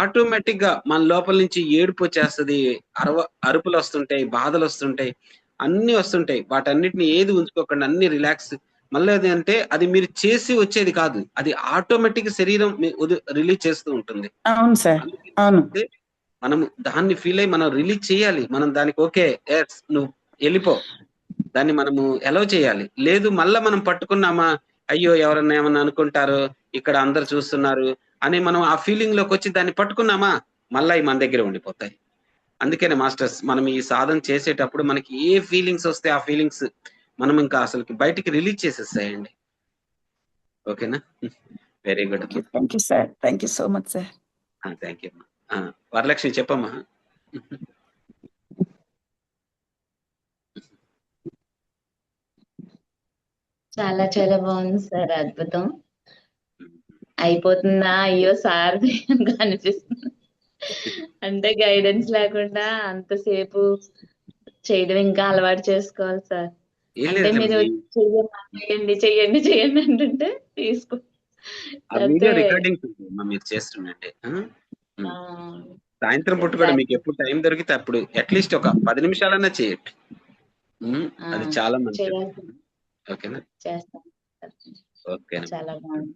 ఆటోమేటిక్ గా మన లోపల నుంచి ఏడుపు వచ్చేస్తుంది, అరుపులు వస్తుంటాయి, బాధలు వస్తుంటాయి, అన్ని వస్తుంటాయి. వాటన్నిటిని ఏది ఉంచుకోకుండా అన్ని రిలాక్స్. మళ్ళీ అంటే అది మీరు చేసి వచ్చేది కాదు, అది ఆటోమేటిక్ శరీరం రిలీజ్ చేస్తూ ఉంటుంది. అవును సార్, అవును. మనం దాన్ని ఫీల్ అయ్యి మనం రిలీజ్ చేయాలి. మనం దానికి ఓకే నువ్వు వెళ్ళిపో, దాన్ని మనము ఎలవ్ చేయాలి. లేదు మళ్ళా మనం పట్టుకున్నామా, అయ్యో ఎవరన్నా ఏమన్నా అనుకుంటారు, ఇక్కడ అందరు చూస్తున్నారు అని మనం ఆ ఫీలింగ్ లోకి వచ్చి దాన్ని పట్టుకున్నామా, మళ్ళా మన దగ్గర ఉండిపోతాయి. అందుకనే మాస్టర్స్ మనం ఈ సాధన చేసేటప్పుడు మనకి ఏ ఫీలింగ్స్ వస్తే ఆ ఫీలింగ్స్ మనం ఇంకా అసలు బయటికి రిలీజ్ చేసేస్తాయండి. ఓకేనా? Very good. Thank you sir. Thank you so much sir. Thank you. Varalakshmi చెప్పమ్మా. చాలా చాలా బాగుంది సార్, అద్భుతం. అయిపోతుందా అయ్యో సార్ అనిపిస్తుంది. అంటే గైడెన్స్ లేకుండా అంతసేపు చేయడం ఇంకా అలవాటు చేసుకోవాలి సార్. అంటే మీరు చెయ్యండి అంటుంటే తీసుకో. మీరు చేస్తుండండి. సాయంత్రం పూట కూడా మీకు ఎప్పుడు టైం దొరికితే అప్పుడు అట్లీస్ట్ ఒక 10 నిమిషాలన్నా చేయండి. అది చాలా మంచిది. ఓకేనా? చేస్తాను. ఓకే, చాలా బాగుంది.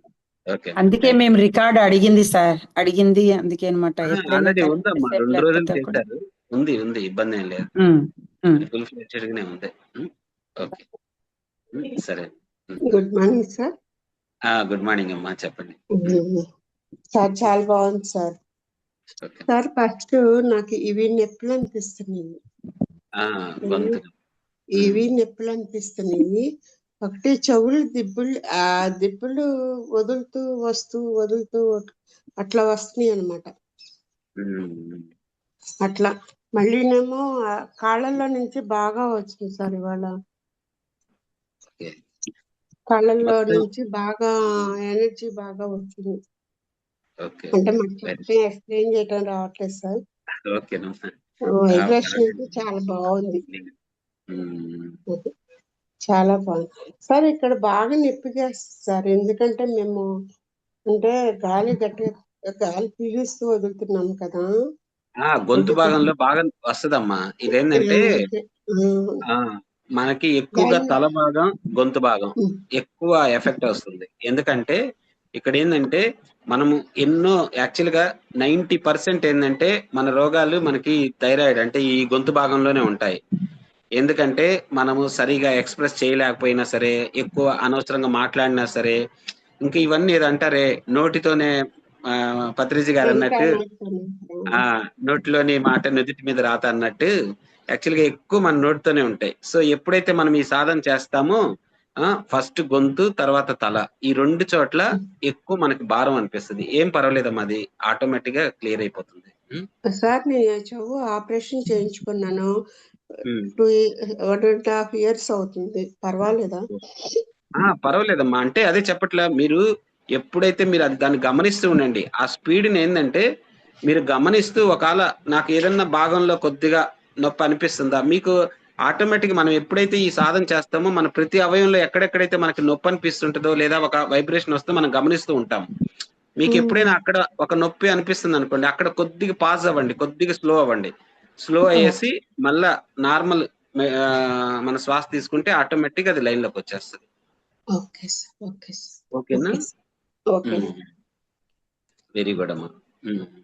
ఓకే అందుకే మేము రికార్డ్ అడిగింది సార్, అడిగింది అందుకే అనమాట. ఎప్పుడైనా ఆల్రెడీ గంట ఉందమ్మా, సేపు 2 రోజులు లేకపోతే కూడా. చేశారు. ఉంది ఇబ్బంది ఏం లేదు. ఉమ్, ఉమ్. ఫుల్ ఫ్లెడ్జెడ్ గానే ఉంది. ఓకే, సరే. Good morning sir. Good morning అమ్మా, చెప్పండి. సార్ చాలా బాగుంది సార్. ఓకే. సార్ ఫస్ట్ నాకు ఇవి నొప్పులు అనిపిస్తున్నాయి. గొంతు ఇవి నొప్పులు అనిపిస్తున్నాయి. ఒకటి చెవులు దిబ్బులు వదులుతూ అట్లా వస్తున్నాయి అన్నమాట. అట్లా మళ్ళీనేమో కాళ్ళల్లో నుంచి బాగా వచ్చింది సార్ ఇవాళ. కాళ్ళల్లో నుంచి బాగా ఎనర్జీ బాగా వచ్చింది. అంటే మనకి ఎక్స్ప్లెయిన్ చేయడం రావట్లేదు సార్. వైబ్రేషన్ అయితే చాలా బాగుంది, చాలా బాగుంది సార్. ఇక్కడ బాగా నొప్పిగా సార్, ఎందుకంటే మేము అంటే గాలి పీలుస్తూ వదులుతున్నాం కదా. గొంతు భాగంలో బాగా వస్తుందమ్మా. ఇదేంటంటే మనకి ఎక్కువగా తల భాగం, గొంతు భాగం ఎక్కువ ఎఫెక్ట్ వస్తుంది. ఎందుకంటే ఇక్కడ ఏంటంటే మనము ఎన్నో యాక్చువల్ గా 90% ఏంటంటే మన రోగాలు మనకి థైరాయిడ్ అంటే ఈ గొంతు భాగంలోనే ఉంటాయి. ఎందుకంటే మనము సరిగా ఎక్స్ప్రెస్ చేయలేకపోయినా సరే, ఎక్కువ అనవసరంగా మాట్లాడినా సరే, ఇంకా ఇవన్నీ ఏదంటారే నోటితోనే పత్రిజీ గారు అన్నట్టు నోటిలోని మాట నుదుటి మీద రాత అన్నట్టు యాక్చువల్ గా ఎక్కువ మన నోటితోనే ఉంటాయి. సో ఎప్పుడైతే మనం ఈ సాధన చేస్తామో ఫస్ట్ గొంతు, తర్వాత తల, ఈ 2 చోట్ల ఎక్కువ మనకి భారం అనిపిస్తుంది. ఏం పర్వాలేదమ్మా, అది ఆటోమేటిక్ గా క్లియర్ అయిపోతుంది. సార్ నేను చెవు ఆపరేషన్ చేయించుకున్నాను, 1.5 years అవుతుంది. పర్వాలేదా? పర్వాలేదమ్మా. అంటే అదే చెప్పట్లా, మీరు ఎప్పుడైతే మీరు దాన్ని గమనిస్తూ ఉండండి. ఆ స్పీడ్ని ఏంటంటే మీరు గమనిస్తూ, ఒకవేళ నాకు ఏదన్నా భాగంలో కొద్దిగా నొప్పి అనిపిస్తుందా, మీకు ఆటోమేటిక్ మనం ఎప్పుడైతే ఈ సాధన చేస్తామో మన ప్రతి అవయంలో ఎక్కడెక్కడైతే మనకి నొప్పి అనిపిస్తుంటుందో లేదా ఒక వైబ్రేషన్ వస్తే మనం గమనిస్తూ ఉంటాం. మీకు ఎప్పుడైనా అక్కడ ఒక నొప్పి అనిపిస్తుంది అనుకోండి, అక్కడ కొద్దిగా పాజ్ అవ్వండి, కొద్దిగా స్లో అవ్వండి. స్లో అయ్యేసి మళ్ళా నార్మల్ మన శ్వాస తీసుకుంటే ఆటోమేటిక్ అది లైన్ లోకి వచ్చేస్తుంది. ఓకేనా? వెరీ గుడ్ అమ్మా.